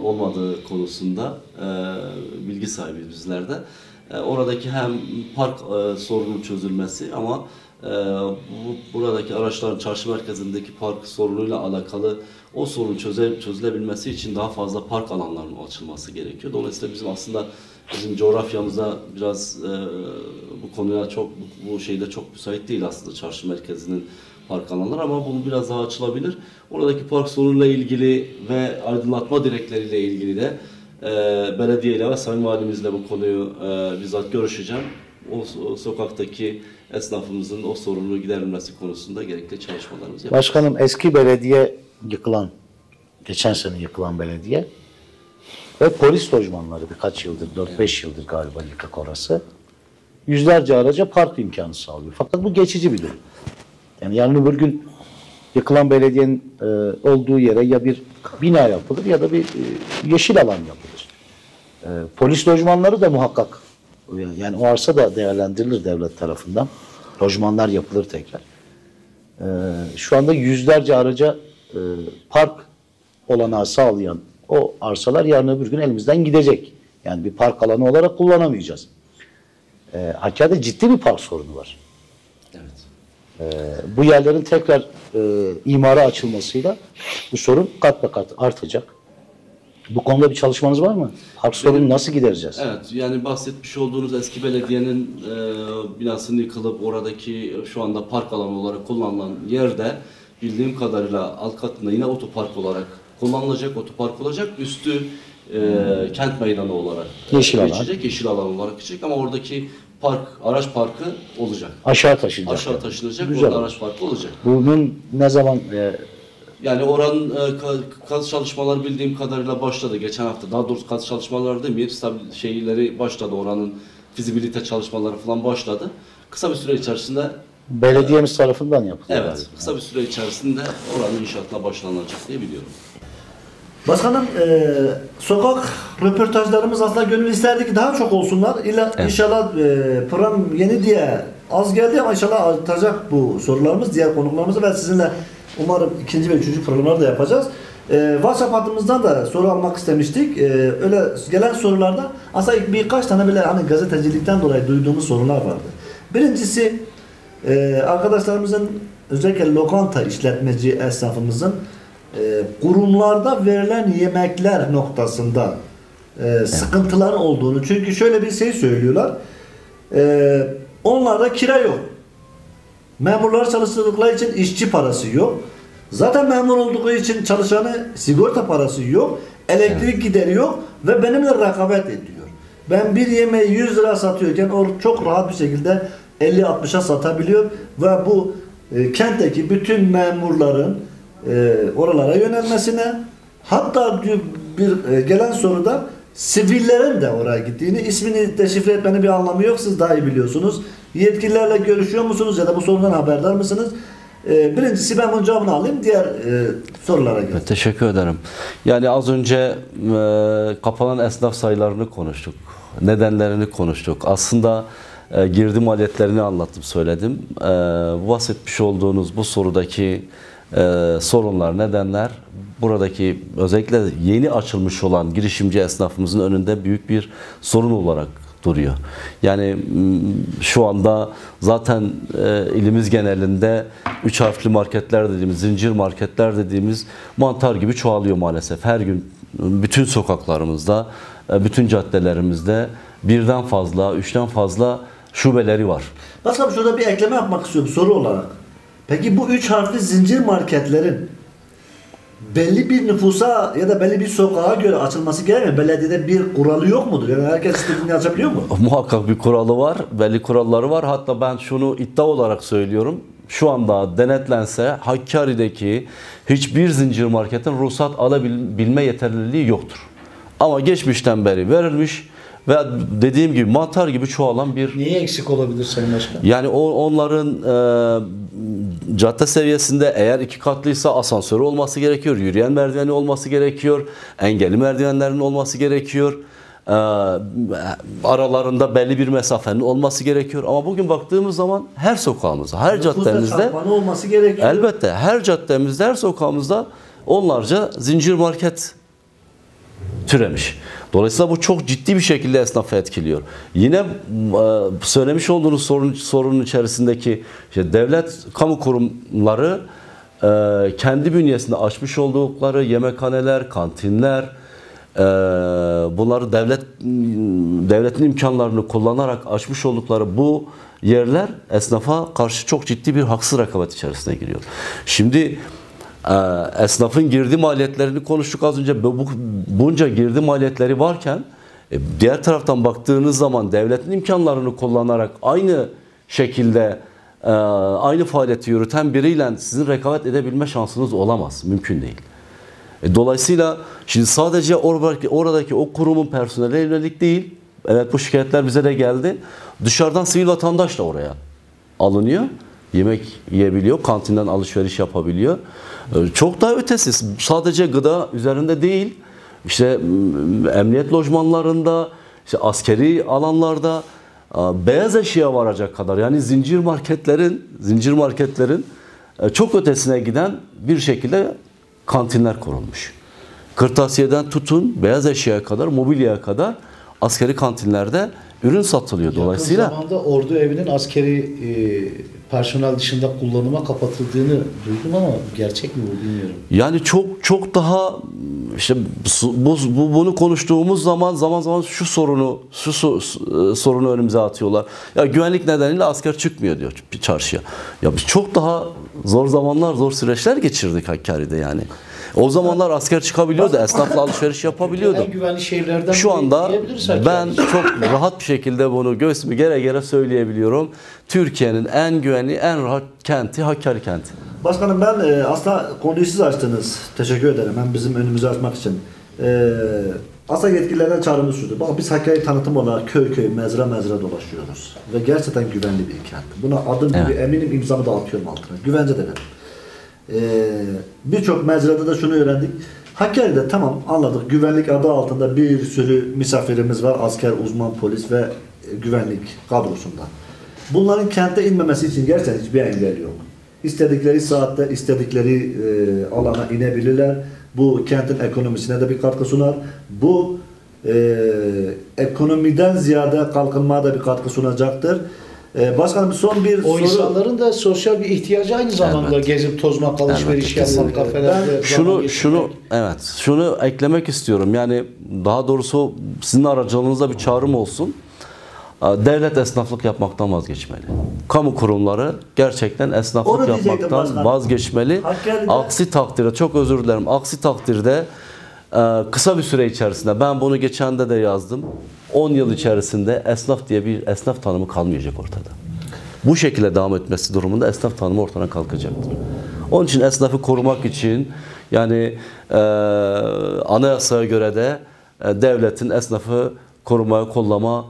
olmadığı konusunda bilgi sahibiyiz bizler de. Oradaki hem park sorunun çözülmesi ama buradaki araçların çarşı merkezindeki park sorunuyla alakalı o sorun çözülebilmesi için daha fazla park alanlarının açılması gerekiyor. Dolayısıyla bizim coğrafyamıza biraz bu konuya bu şeyde çok müsait değil aslında çarşı merkezinin park alanları, ama bunu biraz daha açılabilir. Oradaki park sorunuyla ilgili ve aydınlatma direkleriyle ilgili de belediyeyle ve Sayın Valimizle bu konuyu bizzat görüşeceğim. O sokaktaki esnafımızın o sorununu giderilmesi konusunda gerekli çalışmalarımızı yapacağız. Başkanım, eski belediye geçen sene yıkılan belediye ve polis lojmanları birkaç yıldır, 4-5 yıldır galiba yıkık orası. Yüzlerce araca park imkanı sağlıyor. Fakat bu geçici bir durum. Yani yarın öbür gün yıkılan belediyenin olduğu yere ya bir bina yapılır ya da bir yeşil alan yapılır. Polis lojmanları da muhakkak, yani o arsa da değerlendirilir devlet tarafından. Lojmanlar yapılır tekrar. Şu anda yüzlerce araca park olanağı sağlayan o arsalar yarın öbür gün elimizden gidecek. Yani bir park alanı olarak kullanamayacağız. Hakkari'de ciddi bir park sorunu var. Evet. Bu yerlerin tekrar imara açılmasıyla bu sorun kat be kat artacak. Bu konuda bir çalışmanız var mı? Park sorunu nasıl gidereceğiz? Evet, yani bahsetmiş olduğunuz eski belediyenin binasının yıkılıp oradaki şu anda park alanı olarak kullanılan yerde bildiğim kadarıyla alt katında yine otopark olarak kullanılacak, otopark olacak. Üstü kent meydanı olarak geçecek, yeşil alan olarak geçecek ama oradaki araç parkı olacak. Aşağı taşınacak. Aşağı taşınacak, Güzel. orada araç parkı olacak. Bunun ne zaman... Yani oranın kazı çalışmaları bildiğim kadarıyla başladı. Geçen hafta, daha doğrusu kazı çalışmaları değil mi? Şeyleri başladı, oranın fizibilite çalışmaları falan başladı. Kısa bir süre içerisinde... Belediyemiz tarafından yapılıyor. Evet, kısa bir süre içerisinde oranın inşaatına başlanacak diye biliyorum. Başkanım, sokak röportajlarımız aslında gönül isterdi ki daha çok olsunlar. Evet. İnşallah program yeni diye az geldi ama inşallah artacak bu sorularımız, diğer konuklarımızı ve sizinle umarım ikinci ve üçüncü programları da yapacağız. WhatsApp hattımızdan da soru almak istemiştik. Öyle gelen sorularda aslında birkaç tane böyle hani gazetecilikten dolayı duyduğumuz sorular vardı. Birincisi arkadaşlarımızın, özellikle lokanta işletmeci esnafımızın kurumlarda verilen yemekler noktasında sıkıntıların olduğunu. Çünkü şöyle bir şey söylüyorlar. Onlarda kira yok. Memurlar çalıştırdıkları için işçi parası yok. Zaten memur olduğu için çalışanı sigorta parası yok. Elektrik gideri yok ve benimle rekabet ediyor. Ben bir yemeği 100 lira satıyorken o çok rahat bir şekilde 50-60'a satabiliyor ve bu kentteki bütün memurların oralara yönelmesine, hatta bir gelen soruda sivillerin de oraya gittiğini, ismini deşifre etmenin bir anlamı yok, siz daha iyi biliyorsunuz. Yetkililerle görüşüyor musunuz ya da bu sorundan haberdar mısınız? Birincisi ben bunun cevabını alayım, diğer sorulara gelin. Teşekkür ederim. Yani az önce kapanan esnaf sayılarını konuştuk. Nedenlerini konuştuk. Aslında girdi maliyetlerini anlattım, söyledim. Bahsetmiş olduğunuz bu sorudaki sorunlar, nedenler buradaki özellikle yeni açılmış olan girişimci esnafımızın önünde büyük bir sorun olarak duruyor. Yani şu anda zaten ilimiz genelinde 3 harfli marketler dediğimiz, zincir marketler dediğimiz mantar gibi çoğalıyor maalesef. Her gün bütün sokaklarımızda, bütün caddelerimizde birden fazla, 3'ten fazla şubeleri var. Başkanım, şurada bir ekleme yapmak istiyorum soru olarak. Peki bu 3 harfli zincir marketlerin belli bir nüfusa ya da belli bir sokağa göre açılması gerekmiyor. Belediyede bir kuralı yok mudur? Yani herkes istediğini açabiliyor mu? Muhakkak bir kuralı var, belli kuralları var. Hatta ben şunu iddia olarak söylüyorum. Şu anda denetlense Hakkari'deki hiçbir zincir marketin ruhsat alabilme yeterliliği yoktur. Ama geçmişten beri verilmiş ve dediğim gibi mantar gibi çoğalan bir... Niye eksik olabilir Sayın Başkan? Yani onların cadde seviyesinde eğer 2 katlıysa asansörü olması gerekiyor, yürüyen merdiveni olması gerekiyor, engelli merdivenlerin olması gerekiyor, aralarında belli bir mesafenin olması gerekiyor. Ama bugün baktığımız zaman her sokağımızda, her caddemizde olması gerekiyor. Elbette her caddemizde, her sokağımızda onlarca zincir market türemiş. Dolayısıyla bu çok ciddi bir şekilde esnafı etkiliyor. Yine söylemiş olduğunuz sorunun içerisindeki işte devlet kamu kurumları kendi bünyesinde açmış oldukları yemekhaneler, kantinler, bunları devletin imkanlarını kullanarak açmış oldukları bu yerler esnafa karşı çok ciddi bir haksız rekabet içerisine giriyor. Şimdi esnafın girdi maliyetlerini konuştuk az önce. Bunca girdi maliyetleri varken diğer taraftan baktığınız zaman devletin imkanlarını kullanarak aynı şekilde aynı faaliyeti yürüten biriyle sizin rekabet edebilme şansınız olamaz. Mümkün değil. Dolayısıyla şimdi sadece oradaki o kurumun personeline yönelik değil. Evet, bu şikayetler bize de geldi. Dışarıdan sivil vatandaş da oraya alınıyor. Yemek yiyebiliyor, kantinden alışveriş yapabiliyor. Çok daha ötesi, sadece gıda üzerinde değil, işte emniyet lojmanlarında, işte askeri alanlarda beyaz eşya varacak kadar, yani zincir marketlerin çok ötesine giden bir şekilde kantinler kurulmuş. Kırtasiyeden tutun beyaz eşyaya kadar, mobilyaya kadar askeri kantinlerde ürün satılıyor. Dolayısıyla yakın zamanda Ordu Evi'nin askeri personel dışında kullanıma kapatıldığını duydum ama gerçek mi bu bilmiyorum. Yani çok daha işte bunu konuştuğumuz zaman şu sorunu önümüze atıyorlar. Ya güvenlik nedeniyle asker çıkmıyor diyor çarşıya. Ya biz çok daha zor zamanlar, zor süreçler geçirdik Hakkari'de yani. O zamanlar asker çıkabiliyordu, esnafla alışveriş yapabiliyordu. En güvenli şehirlerden şu anda ben yani. çok rahat bir şekilde bunu göğsümü gere gere söyleyebiliyorum. Türkiye'nin en güvenli, en rahat kenti Hakkari kenti. Başkanım, ben aslında konuyu siz açtınız. Teşekkür ederim. Hem bizim önümüzü açmak için. Aslında yetkililerden çağrımız şudur. Bak, biz Hakkari tanıtım olarak köy köy, mezra dolaşıyoruz. Ve gerçekten güvenli bir kent. Buna adım gibi eminim, imzamı da atıyorum altına. Güvence de verin. Birçok mecrada da şunu öğrendik. Hakkari'de tamam, anladık, güvenlik adı altında bir sürü misafirimiz var. Asker, uzman, polis ve güvenlik kadrosunda. Bunların kente inmemesi için gerçekten hiçbir engel yok. İstedikleri saatte, istedikleri alana inebilirler. Bu kentin ekonomisine de bir katkı sunar. Bu ekonomiden ziyade kalkınmaya da bir katkı sunacaktır. Başkanım son bir O soru. insanların da sosyal bir ihtiyacı aynı zamanda gezip tozmak, alışveriş yapmak, kafelerde. Şunu eklemek istiyorum. Yani daha doğrusu sizin aracılığınızda bir çağrım olsun. Devlet esnaflık yapmaktan vazgeçmeli. Kamu kurumları gerçekten esnaflık yapmaktan vazgeçmeli. Aksi takdirde, çok özür dilerim, aksi takdirde kısa bir süre içerisinde, ben bunu geçen de yazdım, 10 yıl içerisinde esnaf diye bir esnaf tanımı kalmayacak ortada. Bu şekilde devam etmesi durumunda esnaf tanımı ortadan kalkacaktır. Onun için esnafı korumak için yani anayasaya göre de devletin esnafı korumaya, kollama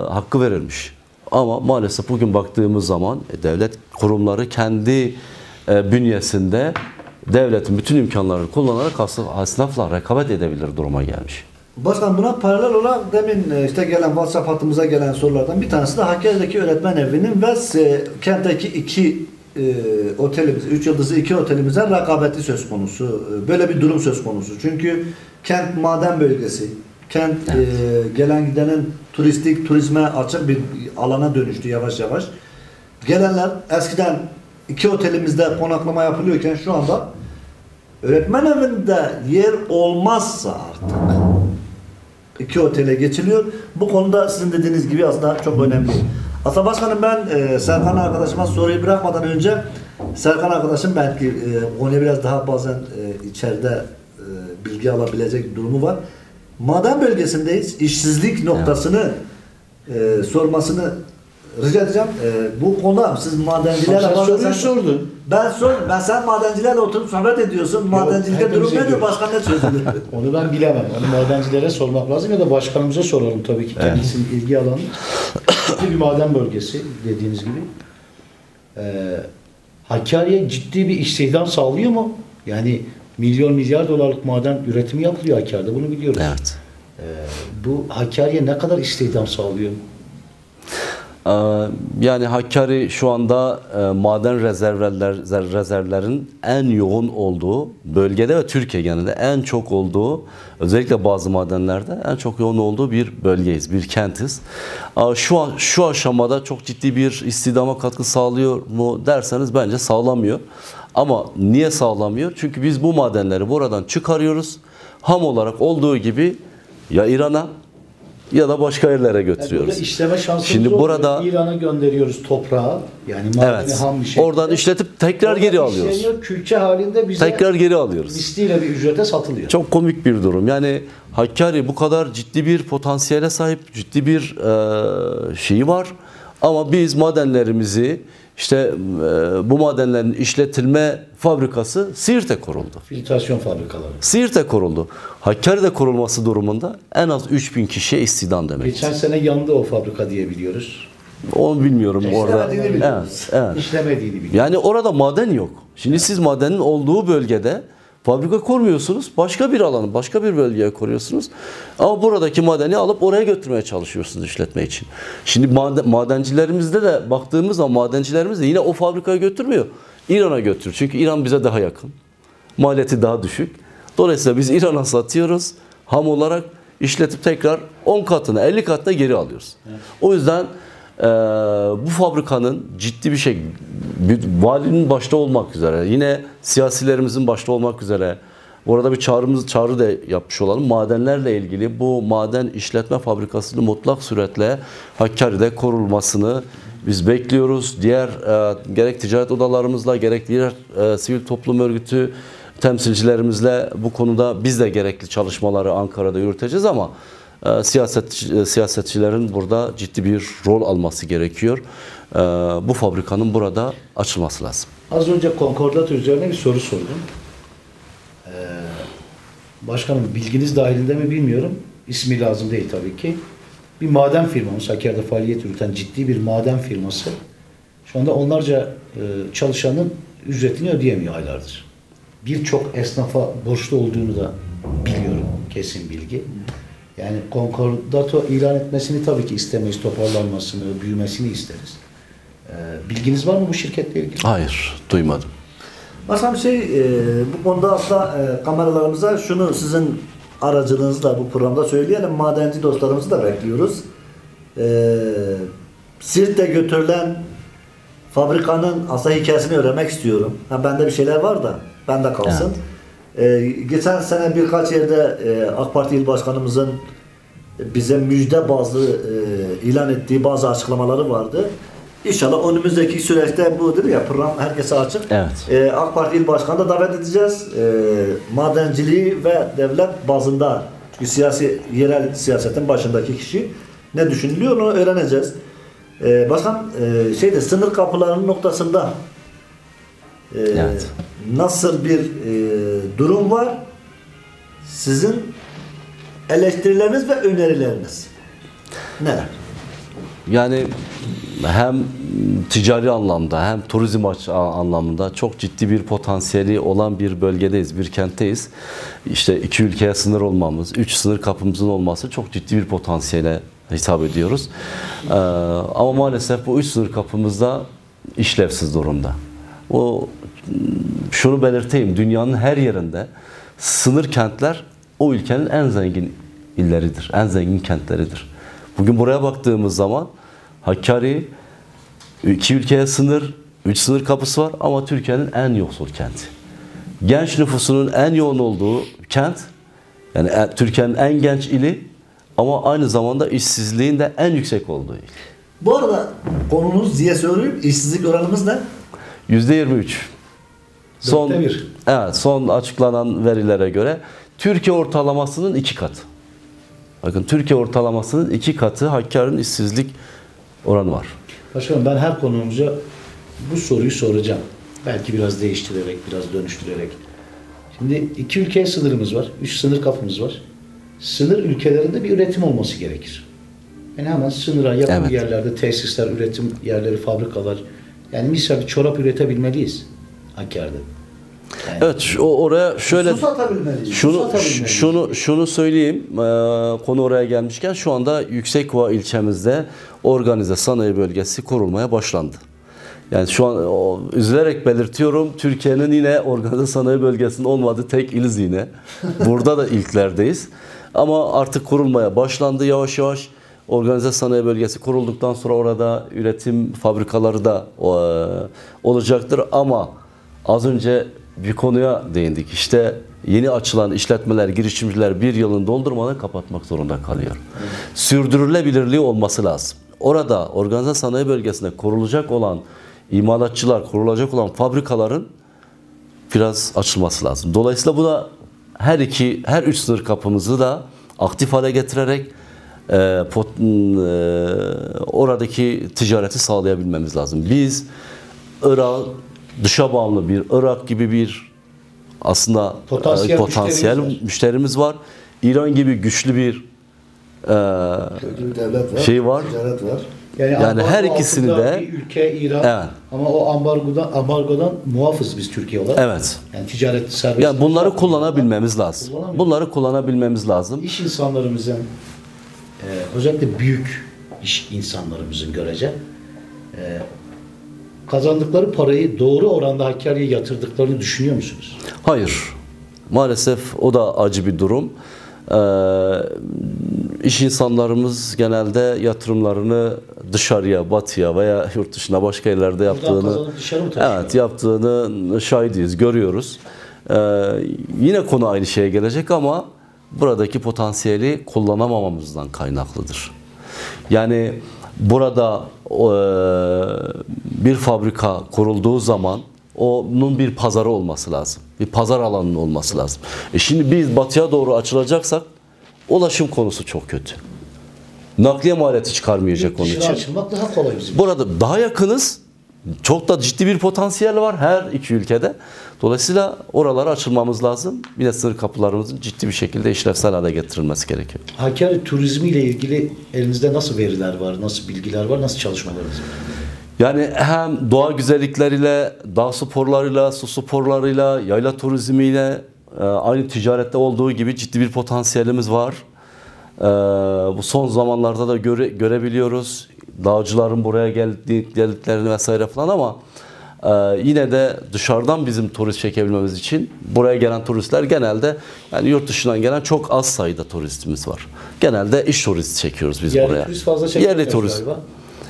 hakkı verilmiş. Ama maalesef bugün baktığımız zaman devlet kurumları kendi bünyesinde devletin bütün imkanlarını kullanarak esnafla rekabet edebilir duruma gelmiş. Başkan buna paralel olarak demin işte gelen WhatsApp hattımıza gelen sorulardan bir tanesi de Hakkari'deki öğretmen evinin ve kentteki iki otelimiz, 3 yıldızlı 2 otelimizin rekabeti söz konusu. Böyle bir durum söz konusu. Çünkü kent maden bölgesi. Kent gelen gidenin turizme açık bir alana dönüştü yavaş yavaş. Gelenler eskiden 2 otelimizde konaklama yapılıyorken şu anda öğretmen evinde yer olmazsa artık 2 otele geçiliyor. Bu konuda sizin dediğiniz gibi aslında çok önemli. Aslında başkanım ben Serkan arkadaşıma soruyu bırakmadan önce Serkan arkadaşım belki konuya biraz daha bazen içeride bilgi alabilecek durumu var. Maden bölgesindeyiz. İşsizlik noktasını sormasını rica edeceğim. Bu konuda siz madencilerle soruyu sordun. Ben sen madencilerle oturup sohbet ediyorsun. Madencilikte durum nedir? Başkan ne çözülür? Onu ben bilemem. Onu madencilere sormak lazım ya da başkanımıza soralım tabii ki. Kendisinin ilgi alanı. Ciddi bir maden bölgesi dediğiniz gibi. Hakkari'ye ciddi bir istihdam sağlıyor mu? Yani milyar dolarlık maden üretimi yapılıyor Hakkari'de. Bunu biliyoruz. Evet. Bu Hakkari'ye ne kadar istihdam sağlıyor? Yani Hakkari şu anda maden rezervlerin en yoğun olduğu bölgede ve Türkiye genelinde en çok olduğu, özellikle bazı madenlerde en çok yoğun olduğu bir bölgeyiz, bir kentiz. Şu aşamada çok ciddi bir istihdama katkı sağlıyor mu derseniz bence sağlamıyor. Ama niye sağlamıyor? Çünkü biz bu madenleri buradan çıkarıyoruz. Ham olarak olduğu gibi ya İran'a ya da başka yerlere götürüyoruz. Yani işleme şansımız şimdi burada İran'a gönderiyoruz toprağı. Yani madeni ham bir şekilde. Oradan işletip tekrar geri alıyoruz. Külçe halinde bize tekrar geri alıyoruz. misliyle bir ücrete satılıyor. Çok komik bir durum. Yani Hakkari bu kadar ciddi bir potansiyele sahip, ciddi bir şeyi var. Ama biz madenlerimizi işte bu madenlerin işletilme fabrikası Siirt'e kuruldu. Filtrasyon fabrikaları. Siirt'e kuruldu. Hakkari'de kurulması durumunda en az 3000 kişiye istihdam demek. Geçen sene yandı o fabrika diye biliyoruz. Onu bilmiyorum orada. Evet. İşlemediğini biliyoruz. Yani orada maden yok. Şimdi siz madenin olduğu bölgede fabrika kurmuyorsunuz. Başka bir alanı, başka bir bölgeye kuruyorsunuz. Ama buradaki madeni alıp oraya götürmeye çalışıyorsunuz işletme için. Şimdi madencilerimizde de baktığımız zaman madencilerimiz de yine o fabrikaya götürmüyor. İran'a götürüyor. Çünkü İran bize daha yakın. Maliyeti daha düşük. Dolayısıyla biz İran'a satıyoruz. Ham olarak işletip tekrar 10 katına, 50 katına geri alıyoruz. Evet. O yüzden bu fabrikanın ciddi bir şey, valinin başta olmak üzere, yine siyasilerimizin başta olmak üzere, orada bir çağrı da yapmış olalım. Madenlerle ilgili bu maden işletme fabrikasının mutlak suretle Hakkari'de kurulmasını biz bekliyoruz. Diğer gerek ticaret odalarımızla, gerek diğer sivil toplum örgütü temsilcilerimizle bu konuda biz de gerekli çalışmaları Ankara'da yürüteceğiz ama siyasetçilerin burada ciddi bir rol alması gerekiyor. Bu fabrikanın burada açılması lazım. Az önce konkordat üzerine bir soru sordum. Başkanım bilginiz dahilinde mi bilmiyorum. İsmi lazım değil tabii ki. Bir maden firmamız, Hakkari'de faaliyet yürüten ciddi bir maden firması. Şu anda onlarca çalışanın ücretini ödeyemiyor aylardır. Birçok esnafa borçlu olduğunu da biliyorum. Kesin bilgi. Yani konkordato ilan etmesini tabii ki istemeyiz. Toparlanmasını, büyümesini isteriz. Bilginiz var mı bu şirketle ilgili? Hayır, duymadım. Başka bir şey, bu konuda aslında kameralarımıza şunu sizin aracılığınızla bu programda söyleyelim. Madenci dostlarımızı da bekliyoruz. Sirt'te götürülen fabrikanın aslında hikayesini öğrenmek istiyorum. Bende bir şeyler var da bende kalsın. Geçen sene birkaç yerde AK Parti İl Başkanımızın bize müjde bazlı ilan ettiği bazı açıklamaları vardı. İnşallah önümüzdeki süreçte budur ya, program herkese açık. Evet. AK Parti İl Başkanı da davet edeceğiz. Madenciliği ve devlet bazında, çünkü yerel siyasetin başındaki kişi ne düşünülüyor onu öğreneceğiz. Başkan, sınır kapılarının noktasında Evet. nasıl bir durum var? Sizin eleştirileriniz ve önerileriniz neler? Yani hem ticari anlamda hem turizm anlamında çok ciddi bir potansiyeli olan bir bölgedeyiz, bir kentteyiz. İşte 2 ülkeye sınır olmamız, 3 sınır kapımızın olması çok ciddi bir potansiyele hitap ediyoruz. Ama maalesef bu 3 sınır kapımızda işlevsiz durumda. Şunu belirteyim, dünyanın her yerinde sınır kentler o ülkenin en zengin illeridir, en zengin kentleridir. Bugün buraya baktığımız zaman Hakkari 2 ülkeye sınır, 3 sınır kapısı var ama Türkiye'nin en yoksul kenti. Genç nüfusunun en yoğun olduğu kent, yani Türkiye'nin en genç ili ama aynı zamanda işsizliğin de en yüksek olduğu il. Bu arada konunuz diye söyleyeyim, işsizlik oranımız ne? %23. %1. Son açıklanan verilere göre Türkiye ortalamasının 2 katı. Bakın, Türkiye ortalamasının 2 katı Hakkari'nin işsizlik oranı var. Başkanım, ben her konuğumuza bu soruyu soracağım. Belki biraz değiştirerek, biraz dönüştürerek. Şimdi 2 ülkeye sınırımız var, 3 sınır kapımız var. Sınır ülkelerinde bir üretim olması gerekir. Yani hemen sınıra yakın yerlerde tesisler, üretim yerleri, fabrikalar. Yani misal bir çorap üretebilmeliyiz Hakkari'de. Yani, evet, oraya şöyle su satabilmeliyiz. şunu söyleyeyim. Konu oraya gelmişken şu anda Yüksekova ilçemizde organize sanayi bölgesi kurulmaya başlandı. Yani şu an üzülerek belirtiyorum, Türkiye'nin yine organize sanayi bölgesinin olmadığı tek iliz yine. Burada da ilklerdeyiz. Ama artık kurulmaya başlandı yavaş yavaş. Organize sanayi bölgesi kurulduktan sonra orada üretim fabrikaları da olacaktır. Ama az önce bir konuya değindik. İşte yeni açılan işletmeler, girişimciler bir yılını doldurmadan kapatmak zorunda kalıyor. Sürdürülebilirliği olması lazım. Orada organize sanayi bölgesinde kurulacak olan imalatçılar, kurulacak olan fabrikaların biraz açılması lazım. Dolayısıyla bu da her 3 sınır kapımızı da aktif hale getirerek oradaki ticareti sağlayabilmemiz lazım. Biz Irak, dışa bağımlı bir Irak gibi bir aslında potansiyel müşterimiz var. İran gibi güçlü bir devlet var, şey var. ticaret var. Yani her ikisini de bir ülke İran, ama o ambargodan muafız biz Türkiye olarak. Evet. Yani ticaret serbest. Yani bunları kullanabilmemiz lazım. Bunları kullanabilmemiz lazım. İş insanlarımızın özellikle büyük iş insanlarımızın görece kazandıkları parayı doğru oranda Hakkari'ye yatırdıklarını düşünüyor musunuz? Hayır. Maalesef o da acı bir durum. İş insanlarımız genelde yatırımlarını dışarıya, batıya veya yurt dışına başka yerlerde yaptığını şahidiyiz, görüyoruz. Yine konu aynı şeye gelecek ama buradaki potansiyeli kullanamamamızdan kaynaklıdır. Yani burada bir fabrika kurulduğu zaman onun bir pazarı olması lazım. Bir pazar alanının olması lazım. Şimdi biz batıya doğru açılacaksak ulaşım konusu çok kötü. Nakliye maliyeti çıkarmayacak onun için. Açılmak daha kolay bizim. Burada daha yakınız. Çok da ciddi bir potansiyel var her 2 ülkede. Dolayısıyla oralara açılmamız lazım. Bir de sınır kapılarımızın ciddi bir şekilde işlevsel hale getirilmesi gerekiyor. Hakkari turizmiyle ilgili elinizde nasıl veriler var, nasıl bilgiler var, nasıl çalışmalarınız var? Yani hem doğa güzellikleriyle, dağ sporlarıyla, su sporlarıyla, yayla turizmiyle aynı ticarette olduğu gibi ciddi bir potansiyelimiz var. Bu son zamanlarda da görebiliyoruz. Dağcıların buraya geldiklerini vesaire falan ama yine de dışarıdan bizim turist çekebilmemiz için buraya gelen turistler genelde yani yurt dışından gelen çok az sayıda turistimiz var. Genelde iş turisti çekiyoruz biz Yerli buraya. Turist fazla çekmiyoruz Yerli turist. Galiba.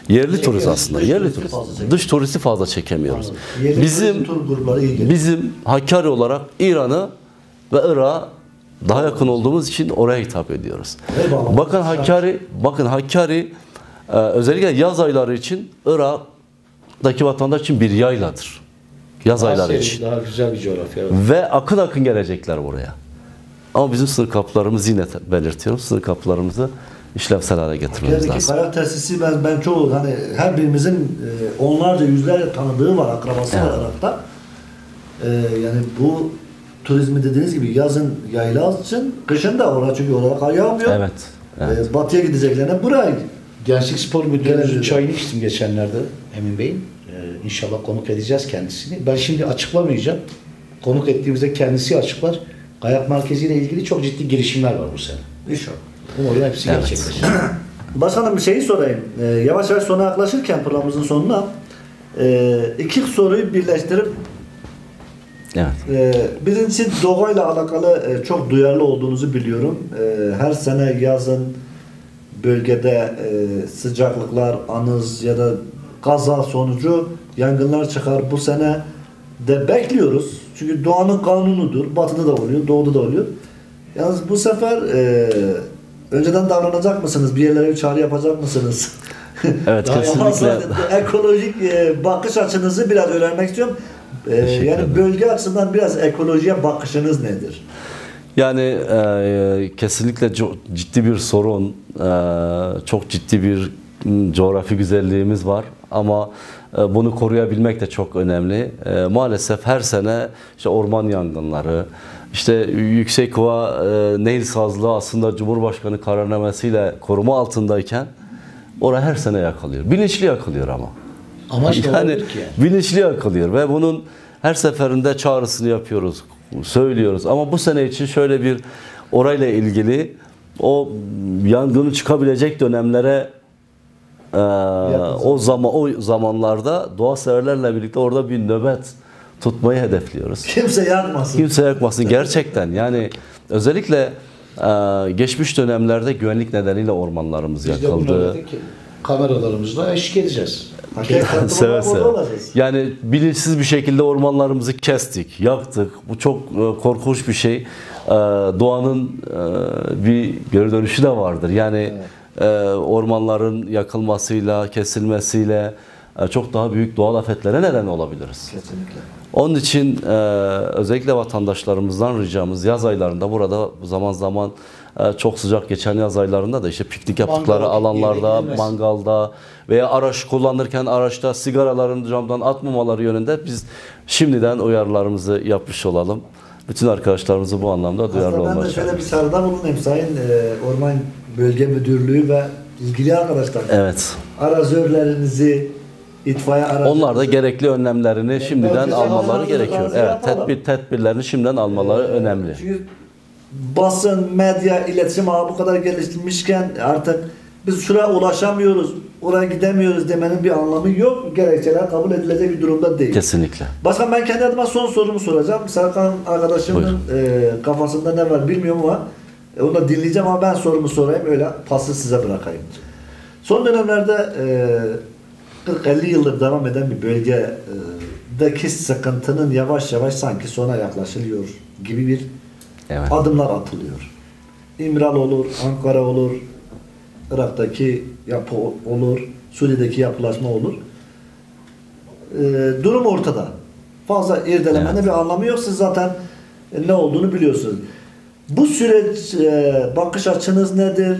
Yerli turist aslında. Dış Yerli turisti turist. fazla çekemiyoruz. Dış turisti fazla çekemiyoruz. Yerli Bizim tur grupları iyi geliyor. bizim Hakkari olarak İran'ı ve Irak'a daha yakın olduğumuz için oraya hitap ediyoruz. Eyvallah. Bakın Hakkari özellikle yaz ayları için Irak'taki vatandaş için bir yayladır. Yaz ayları Serin, için. daha güzel bir coğrafya. Ve akın akın gelecekler buraya. Ama bizim sınır kapılarımız yine belirtiyorum. Sınır kapılarımızı işlevsel hale getirmemiz Türkiye'deki lazım. kayak tesisi ben çoğu hani her birimizin onlarca yüzlerce tanıdığı var, akrabası var Irak'ta. Yani bu turizmi dediğiniz gibi yazın yayla için, kışın da orada çünkü orada kar yağmıyor. Evet. Batıya gideceklerine buraya. Gençlik Spor Müdürümüzün Gelebilir. çayını içtim geçenlerde Emin Bey'in. İnşallah konuk edeceğiz kendisini. Ben şimdi açıklamayacağım. Konuk ettiğimizde kendisi açıklar. Kayak merkeziyle ilgili çok ciddi girişimler var bu sene. İnşallah. Umarım hepsi Evet. gerçekleşir. Başkanım bir şeyi sorayım. Yavaş yavaş sona yaklaşırken programımızın sonuna iki soruyu birleştirip Evet. birincisi doğayla alakalı çok duyarlı olduğunuzu biliyorum. Her sene yazın bölgede sıcaklıklar, anız ya da kaza sonucu yangınlar çıkar. Bu sene de bekliyoruz. Çünkü doğanın kanunudur. Batıda da oluyor, doğuda da oluyor. Yalnız bu sefer önceden davranacak mısınız? Bir yerlere bir çağrı yapacak mısınız? Evet, Daha kesinlikle. ekolojik bakış açınızı biraz öğrenmek istiyorum. Teşekkür Yani ederim. bölge açısından biraz ekolojiye bakışınız nedir? Yani kesinlikle çok ciddi bir sorun, çok ciddi bir coğrafi güzelliğimiz var ama bunu koruyabilmek de çok önemli. Maalesef her sene işte orman yangınları, işte Yüksekova Nehir Sazlığı aslında Cumhurbaşkanı kararnamesiyle koruma altındayken orası her sene yakılıyor. Bilinçli yakılıyor ama. Amaç ne olabilir ki yani? Bilinçli yakılıyor ve bunun her seferinde çağrısını yapıyoruz, söylüyoruz. Ama bu sene için şöyle bir orayla ilgili o yangının çıkabilecek dönemlere o zamanlarda doğa severlerle birlikte orada bir nöbet tutmayı hedefliyoruz. Kimse yakmasın. Kimse yakmasın gerçekten. Yani özellikle geçmiş dönemlerde güvenlik nedeniyle ormanlarımız Biz de bunu yakıldı. dedik ki kameralarımızla eşlik edeceğiz. Hakikaten Seve orada seve. olacağız. Yani bilinçsiz bir şekilde ormanlarımızı kestik, yaktık. Bu çok korkunç bir şey. Doğanın bir geri dönüşü de vardır. Yani ormanların yakılmasıyla, kesilmesiyle çok daha büyük doğal afetlere neden olabiliriz. Kesinlikle. Onun için özellikle vatandaşlarımızdan ricamız yaz aylarında burada zaman zaman çok sıcak geçen yaz aylarında da işte piknik yaptıkları Mangal, alanlarda, yere gidilmez. mangalda veya araç kullanırken araçta sigaraların camdan atmamaları yönünde biz şimdiden uyarılarımızı yapmış olalım. Bütün arkadaşlarımızı bu anlamda duyarlı Aslında ben olmak de şöyle bir istiyorum. çağrıda bulunayım Sayın Orman Bölge Müdürlüğü ve ilgili arkadaşlar. Evet. Arazörlerinizi, itfaiye aracınızı... Onlar da gerekli önlemlerini şimdiden bölgesel almaları hazırlığı gerekiyor. Evet, yapalım. tedbirlerini şimdiden almaları önemli. Çünkü basın, medya, iletişim ağı bu kadar geliştirmişken artık biz şuraya ulaşamıyoruz, oraya gidemiyoruz demenin bir anlamı yok. Gerekçeler kabul edilecek bir durumda değil. Kesinlikle. Başkan ben kendi adıma son sorumu soracağım. Serkan arkadaşımın kafasında ne var bilmiyorum ama onu da dinleyeceğim ama ben sorumu sorayım öyle pası size bırakayım. Son dönemlerde 40-50 yıldır devam eden bir bölgedeki sıkıntının yavaş yavaş sanki sona yaklaşılıyor gibi bir Evet. adımlar atılıyor. İmral olur, Ankara olur, Irak'taki yapı olur, Suriye'deki yapılaşma olur. Durum ortada. Fazla irdelemenin Evet. bir anlamı yok. Siz zaten ne olduğunu biliyorsunuz. Bu süreç bakış açınız nedir?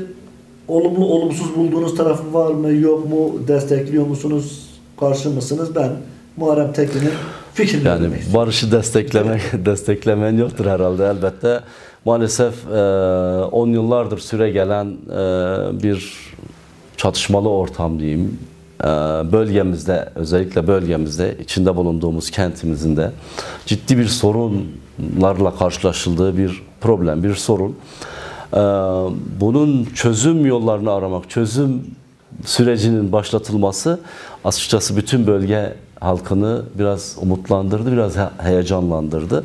Olumlu, olumsuz bulduğunuz tarafı var mı, yok mu? Destekliyor musunuz? Karşı mısınız? Ben Muharrem Tekin'in fikrini Yani bilmek istiyorum. barışı desteklemen yoktur herhalde elbette. Maalesef 10 yıllardır süre gelen bir çatışmalı ortam diyeyim. Bölgemizde, özellikle bölgemizde, içinde bulunduğumuz kentimizin de ciddi bir sorunlarla karşılaşıldığı bir problem, bir sorun. Bunun çözüm yollarını aramak, çözüm sürecinin başlatılması açıkçası bütün bölge halkını biraz umutlandırdı, biraz heyecanlandırdı.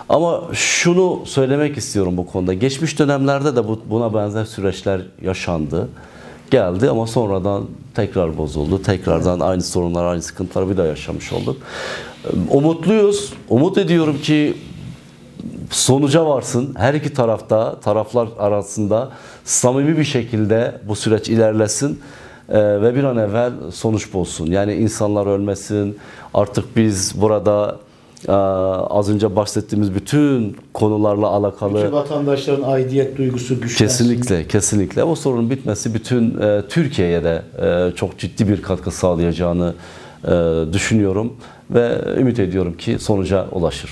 Ama şunu söylemek istiyorum bu konuda. Geçmiş dönemlerde de buna benzer süreçler yaşandı. geldi ama sonradan tekrar bozuldu. Tekrardan aynı sorunlar, aynı sıkıntılar bir daha yaşamış olduk. Umutluyuz. Umut ediyorum ki sonuca varsın. Her iki taraflar arasında samimi bir şekilde bu süreç ilerlesin ve bir an evvel sonuç bulsun. Yani insanlar ölmesin. Artık biz burada az önce bahsettiğimiz bütün konularla alakalı Bütün vatandaşların aidiyet duygusu güçlensin. Kesinlikle. O sorunun bitmesi bütün Türkiye'ye de çok ciddi bir katkı sağlayacağını düşünüyorum ve ümit ediyorum ki sonuca ulaşır.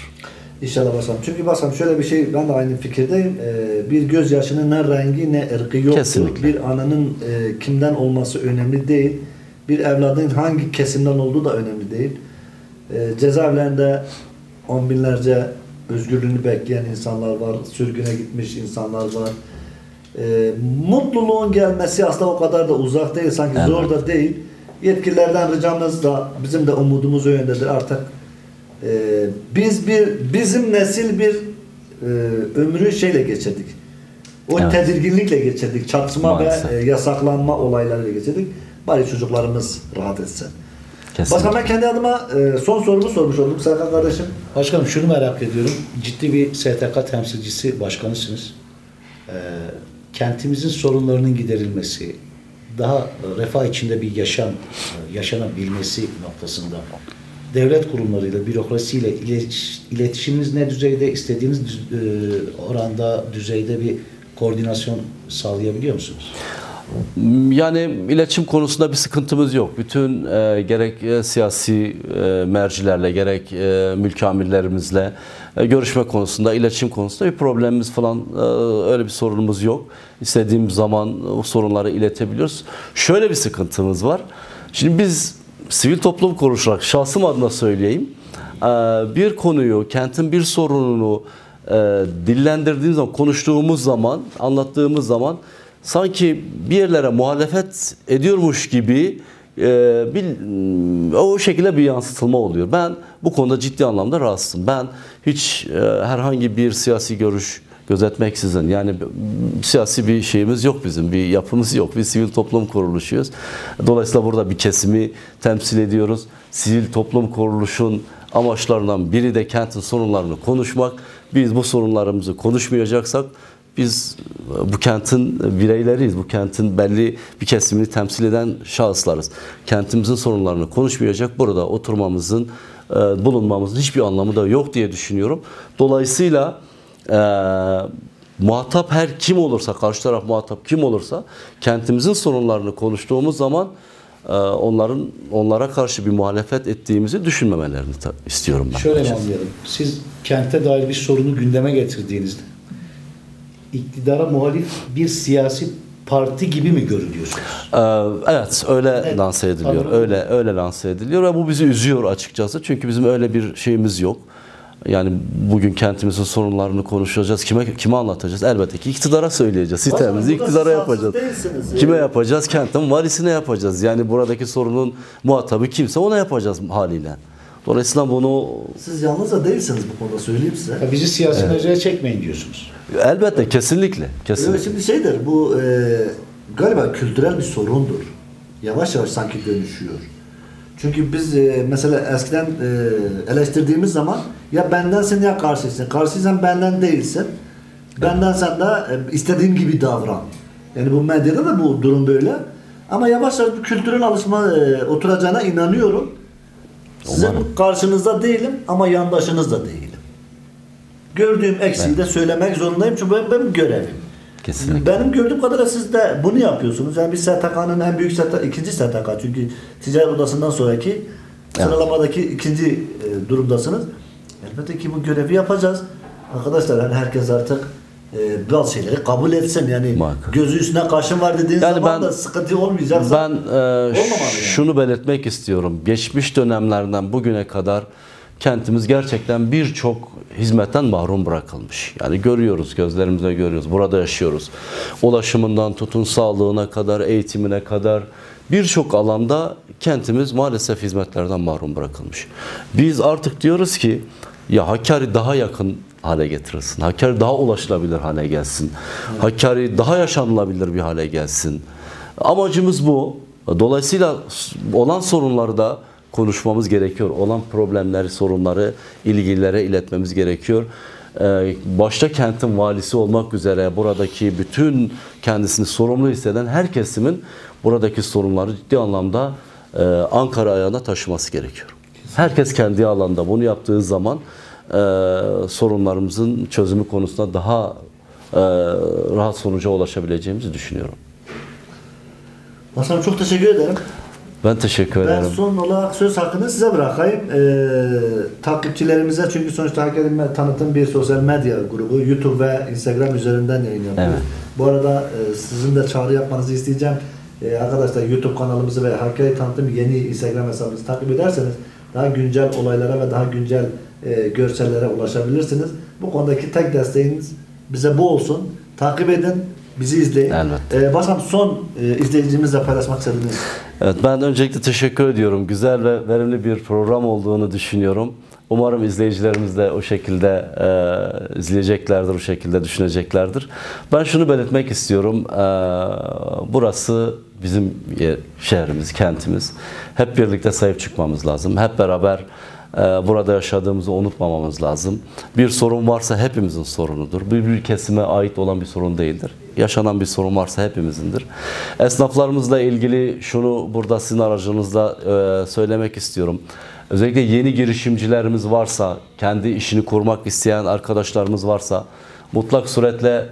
İnşallah başkanım. Çünkü başkanım şöyle bir şey, ben de aynı fikirdeyim. Bir gözyaşının ne rengi ne ırkı yoktur. Kesinlikle. Bir ananın kimden olması önemli değil. Bir evladın hangi kesimden olduğu da önemli değil. Cezaevlerinde on binlerce özgürlüğünü bekleyen insanlar var. Sürgüne gitmiş insanlar var. Mutluluğun gelmesi aslında o kadar da uzak değil. Sanki Evet. zor da değil. Yetkililerden ricamız da, bizim de umudumuz o yöndedir. Artık bizim nesil bir ömrü şeyle geçirdik. O Evet. tedirginlikle geçirdik. Çatışma Maalesef. ve yasaklanma olaylarıyla geçirdik. Bari çocuklarımız rahat etsin. Kesinlikle. Başkanım, ben kendi adıma son sorumu sormuş oldum Serkan kardeşim. Başkanım şunu merak ediyorum. Ciddi bir STK temsilcisi başkanısınız. Kentimizin sorunlarının giderilmesi, daha refah içinde bir yaşam yaşanabilmesi noktasında devlet kurumlarıyla, bürokrasiyle iletişiminiz ne düzeyde, istediğiniz oranda, düzeyde bir koordinasyon sağlayabiliyor musunuz? Yani iletişim konusunda bir sıkıntımız yok. Bütün gerek siyasi mercilerle gerek mülki amirlerimizle görüşme konusunda, iletişim konusunda bir problemimiz falan öyle bir sorunumuz yok. İstediğimiz zaman o sorunları iletebiliyoruz. Şöyle bir sıkıntımız var. Şimdi biz sivil toplum kuruluşu, şahsım adına söyleyeyim, bir konuyu, kentin bir sorununu dillendirdiğimiz zaman, konuştuğumuz zaman, anlattığımız zaman sanki bir yerlere muhalefet ediyormuş gibi o şekilde bir yansıtılma oluyor. Ben bu konuda ciddi anlamda rahatsızım. Ben hiç herhangi bir siyasi görüş gözetmeksizin, yani siyasi bir şeyimiz yok bizim, bir yapımız yok. Biz sivil toplum kuruluşuyuz. Dolayısıyla burada bir kesimi temsil ediyoruz. Sivil toplum kuruluşun amaçlarından biri de kentin sorunlarını konuşmak. Biz bu sorunlarımızı konuşmayacaksak biz bu kentin bireyleriyiz. Bu kentin belli bir kesimini temsil eden şahıslarız. Kentimizin sorunlarını konuşmayacak, burada oturmamızın, bulunmamızın hiçbir anlamı da yok diye düşünüyorum. Dolayısıyla muhatap her kim olursa, karşı taraf muhatap kim olursa, kentimizin sorunlarını konuştuğumuz zaman onlara karşı bir muhalefet ettiğimizi düşünmemelerini istiyorum ben. Şöyle mi anlayalım? Siz kente dair bir sorunu gündeme getirdiğinizde iktidara muhalif bir siyasi parti gibi mi görülüyorsunuz? Evet, öyle lanse ediliyor. Öyle lanse ediliyor ve bu bizi üzüyor açıkçası. Çünkü bizim öyle bir şeyimiz yok. Yani bugün kentimizin sorunlarını konuşacağız. Kime anlatacağız? Elbette ki iktidara söyleyeceğiz. Sistemimizi iktidara yapacağız. Kime yapacağız? Kentin valisine yapacağız. Yani buradaki sorunun muhatabı kimse ona yapacağız haliyle. Dolayısıyla bunu... Siz yalnız da değilsiniz bu konuda, söyleyeyim size. Ya bizi siyasi mecraya çekmeyin diyorsunuz. Elbette, kesinlikle. Evet, şimdi şeydir, bu galiba kültürel bir sorundur. Yavaş yavaş sanki dönüşüyor. Çünkü biz mesela eskiden eleştirdiğimiz zaman ya bendensin ya karşıysın. Karşıysan benden değilsin. Bendensen de istediğim gibi davran. Yani bu medyada da bu durum böyle. Ama yavaş yavaş bir kültürel alışma oturacağına inanıyorum. Sizin karşınızda değilim ama yandaşınız da değilim. Gördüğüm eksiği de söylemek zorundayım çünkü benim görevim. Kesinlikle. Benim gördüğüm kadarıyla siz de bunu yapıyorsunuz. Yani bir STK'nın en büyük ikinci STK, çünkü ticaret odasından sonraki sıralamadaki ikinci durumdasınız. Elbette ki bu görevi yapacağız. Arkadaşlar, hani herkes artık bazı şeyleri kabul etsin. Yani gözü üstüne kaşın var dediğiniz zaman da sıkıntı olmayacaksa şunu belirtmek istiyorum. Geçmiş dönemlerden bugüne kadar kentimiz gerçekten birçok hizmetten mahrum bırakılmış. Yani görüyoruz, gözlerimizle görüyoruz. Burada yaşıyoruz. Ulaşımından tutun sağlığına kadar, eğitimine kadar birçok alanda kentimiz maalesef hizmetlerden mahrum bırakılmış. Biz artık diyoruz ki ya Hakkari daha yakın hale getirilsin. Hakkari daha ulaşılabilir hale gelsin. Hakkari daha yaşanılabilir bir hale gelsin. Amacımız bu. Dolayısıyla olan sorunları da konuşmamız gerekiyor. Olan problemleri, sorunları ilgililere iletmemiz gerekiyor. Başta kentin valisi olmak üzere buradaki bütün kendisini sorumlu hisseden her kesimin buradaki sorunları ciddi anlamda Ankara ayağına taşıması gerekiyor. Herkes kendi alanda bunu yaptığı zaman sorunlarımızın çözümü konusunda daha rahat sonuca ulaşabileceğimizi düşünüyorum. Başkanım çok teşekkür ederim. Ben teşekkür ederim. Ben son olarak söz hakkını size bırakayım. Takipçilerimize, çünkü sonuçta Hakkari'nin tanıtım bir sosyal medya grubu, YouTube ve Instagram üzerinden yayınlanıyor. Evet. Bu arada sizin de çağrı yapmanızı isteyeceğim. Arkadaşlar YouTube kanalımızı ve Hakkari Tanıtım yeni Instagram hesabımızı takip ederseniz daha güncel olaylara ve daha güncel görsellere ulaşabilirsiniz. Bu konudaki tek desteğiniz bize bu olsun. Takip edin, bizi izleyin. Elbette. Başkanım son izleyicimizle paylaşmak istediğiniz. Evet, ben öncelikle teşekkür ediyorum. Güzel ve verimli bir program olduğunu düşünüyorum. Umarım izleyicilerimiz de o şekilde izleyeceklerdir, o şekilde düşüneceklerdir. Ben şunu belirtmek istiyorum. Burası bizim şehrimiz, kentimiz. Hep birlikte sahip çıkmamız lazım. Hep beraber burada yaşadığımızı unutmamamız lazım. Bir sorun varsa hepimizin sorunudur. Bir kesime ait olan bir sorun değildir. Yaşanan bir sorun varsa hepimizindir. Esnaflarımızla ilgili şunu burada sizin aracınızda söylemek istiyorum. Özellikle yeni girişimcilerimiz varsa, kendi işini kurmak isteyen arkadaşlarımız varsa mutlak suretle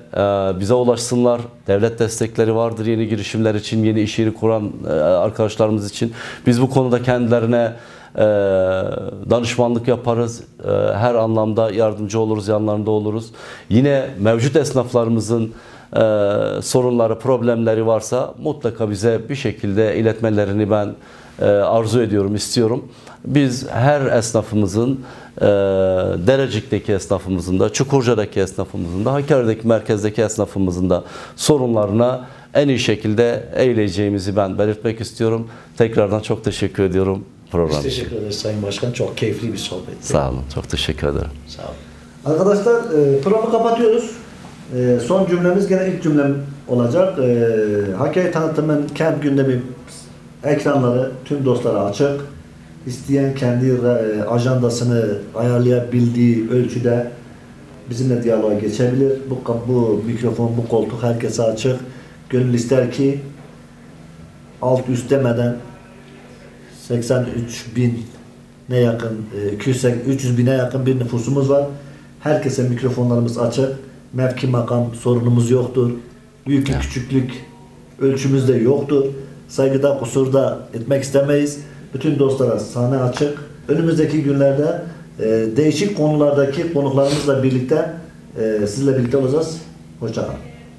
bize ulaşsınlar. Devlet destekleri vardır yeni girişimler için, yeni iş yeri kuran arkadaşlarımız için. Biz bu konuda kendilerine danışmanlık yaparız. Her anlamda yardımcı oluruz, yanlarında oluruz. Yine mevcut esnaflarımızın sorunları, problemleri varsa mutlaka bize bir şekilde iletmelerini ben arzu ediyorum, istiyorum. Biz her esnafımızın, Derecik'teki esnafımızın da, Çukurca'daki esnafımızın da, Hakkari'deki merkezdeki esnafımızın da sorunlarına en iyi şekilde eğileceğimizi ben belirtmek istiyorum. Tekrardan çok teşekkür ediyorum. Biz teşekkür ederiz Sayın Başkan. Çok keyifli bir sohbetti. Sağ olun. Çok teşekkür ederim. Sağ olun. Arkadaşlar programı kapatıyoruz. Son cümlemiz gene ilk cümlem olacak. Hakkari Tanıtım'ın kent gündemi ekranları tüm dostlara açık. İsteyen kendi ajandasını ayarlayabildiği ölçüde bizimle diyaloğa geçebilir. Bu mikrofon, bu koltuk herkese açık. Gönül ister ki alt üst demeden 83.000'e yakın, 300.000'e yakın bir nüfusumuz var. Herkese mikrofonlarımız açık. Mevki makam sorunumuz yoktur. Büyüklük, küçüklük ölçümüz de yoktur. Saygıda, kusurda etmek istemeyiz. Bütün dostlara sahne açık. Önümüzdeki günlerde değişik konulardaki konuklarımızla birlikte sizle birlikte olacağız. Hoşça kalın.